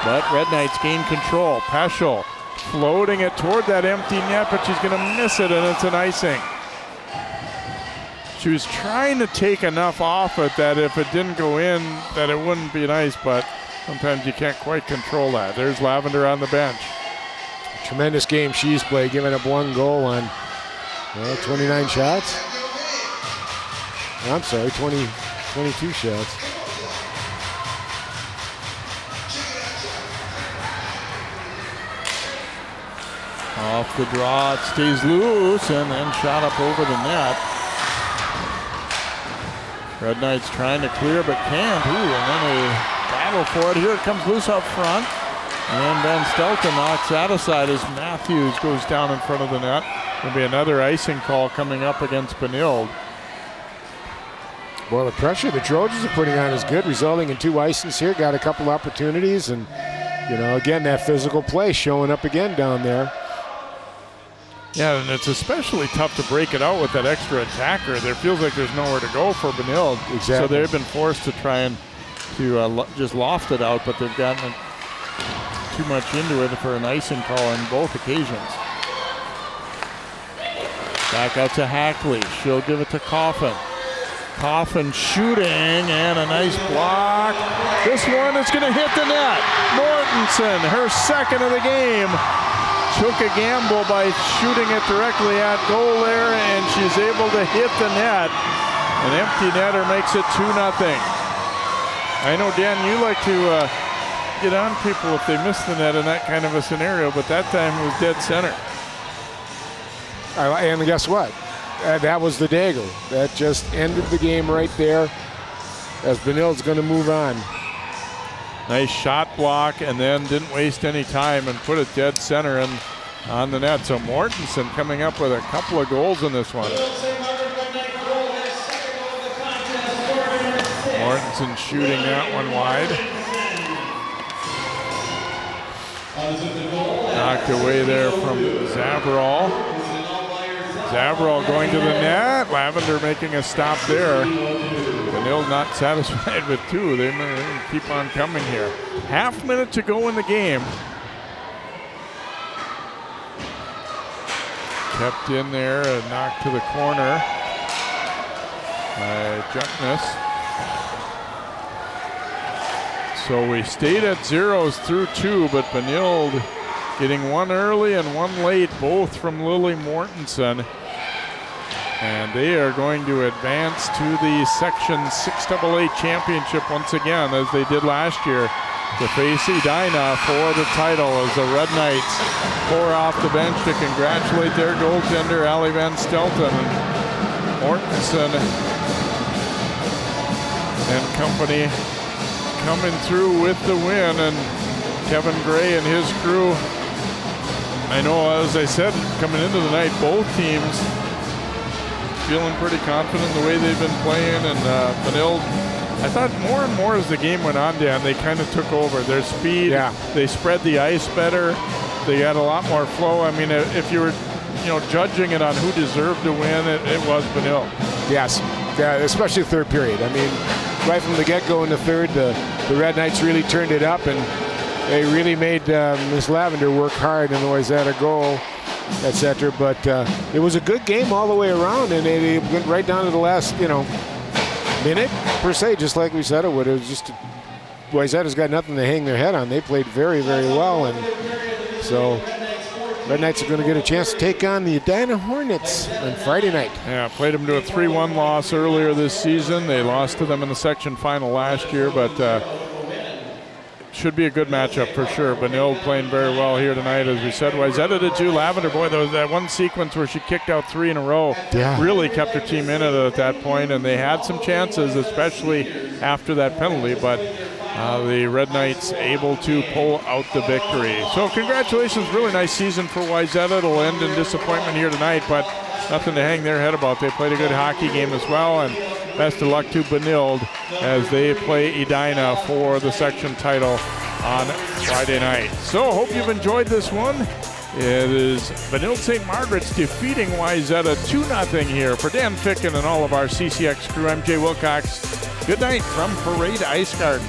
But Red Knights gain control. Peschel floating it toward that empty net, but she's going to miss it, and it's an icing. She was trying to take enough off it that if it didn't go in, that it wouldn't be nice, but sometimes you can't quite control that. There's Lavender on the bench. Tremendous game she's played, giving up one goal on 29 shots. I'm sorry, 22 shots. Off the draw, it stays loose and then shot up over the net. Red Knights trying to clear but can't. Ooh, and then a battle for it. Here it comes loose up front. And Van Stelten knocks that aside as Matthews goes down in front of the net. There'll be another icing call coming up against Benilde. Well, the pressure the Trojans are putting on is good, resulting in two icings here. Got a couple opportunities, and, again, that physical play showing up again down there. Yeah, and it's especially tough to break it out with that extra attacker. There feels like there's nowhere to go for Benilde. Exactly. So they've been forced to try and just loft it out, but they've gotten it too much into it for an icing call on both occasions. Back out to Hackley. She'll give it to Coffin. Coffin shooting, and a nice block. This one is going to hit the net. Mortensen, her second of the game, took a gamble by shooting it directly at goal there, and she's able to hit the net. An empty netter makes it 2-0. I know, Dan, you like to get on people if they miss the net in that kind of a scenario, but that time it was dead center. And guess what? That was the dagger. That just ended the game right there, as Benilde's going to move on. Nice shot block, and then didn't waste any time and put it dead center and on the net. So Mortensen coming up with a couple of goals in this one. Mortensen shooting that one wide. Knocked away there from Zavrol. Zavrol going to the net. Lavender making a stop there. Benilde not satisfied with two. They may keep on coming here. Half minute to go in the game. Kept in there and knocked to the corner by Juckness. So we stayed at zeros through two, but Benilde getting one early and one late, both from Lily Mortensen. And they are going to advance to the Section 6AA Championship once again, as they did last year, to face Edina for the title as the Red Knights pour off the bench to congratulate their goaltender, Ali Van Stelten. And Mortensen and company coming through with the win, and Kevin Gray and his crew. I know, as I said, coming into the night, both teams feeling pretty confident in the way they've been playing, and Benilde, I thought more and more as the game went on, Dan, they kind of took over. Their speed, they spread the ice better, they had a lot more flow. I mean, if you were judging it on who deserved to win, it was Benilde. Yes, especially third period. I mean, right from the get-go in the third, the Red Knights really turned it up, and they really made Miss Lavender work hard in the Wayzata goal, etc. But it was a good game all the way around, and it went right down to the last, minute per se, just like we said it would. It was just Wayzata's got nothing to hang their head on. They played very, very well, and so Red Knights are going to get a chance to take on the Edina Hornets on Friday night. Yeah, played them to a 3-1 loss earlier this season. They lost to them in the section final last year, but should be a good matchup for sure. Benilde playing very well here tonight, as we said. Wayzata did too. Lavender, boy, there was that one sequence where she kicked out 3 in a row. Yeah. Really kept her team in it at that point, and they had some chances, especially after that penalty, but the Red Knights able to pull out the victory. So congratulations, really nice season for Wayzata. It'll end in disappointment here tonight, but nothing to hang their head about. They played a good hockey game as well, and best of luck to Benilde as they play Edina for the section title on Friday night. So hope you've enjoyed this one. It is Benilde-St. Margaret's defeating Wayzata 2-0 here. For Dan Ficken and all of our CCX crew, I'm Jay Wilcox. Good night from Parade Ice Garden.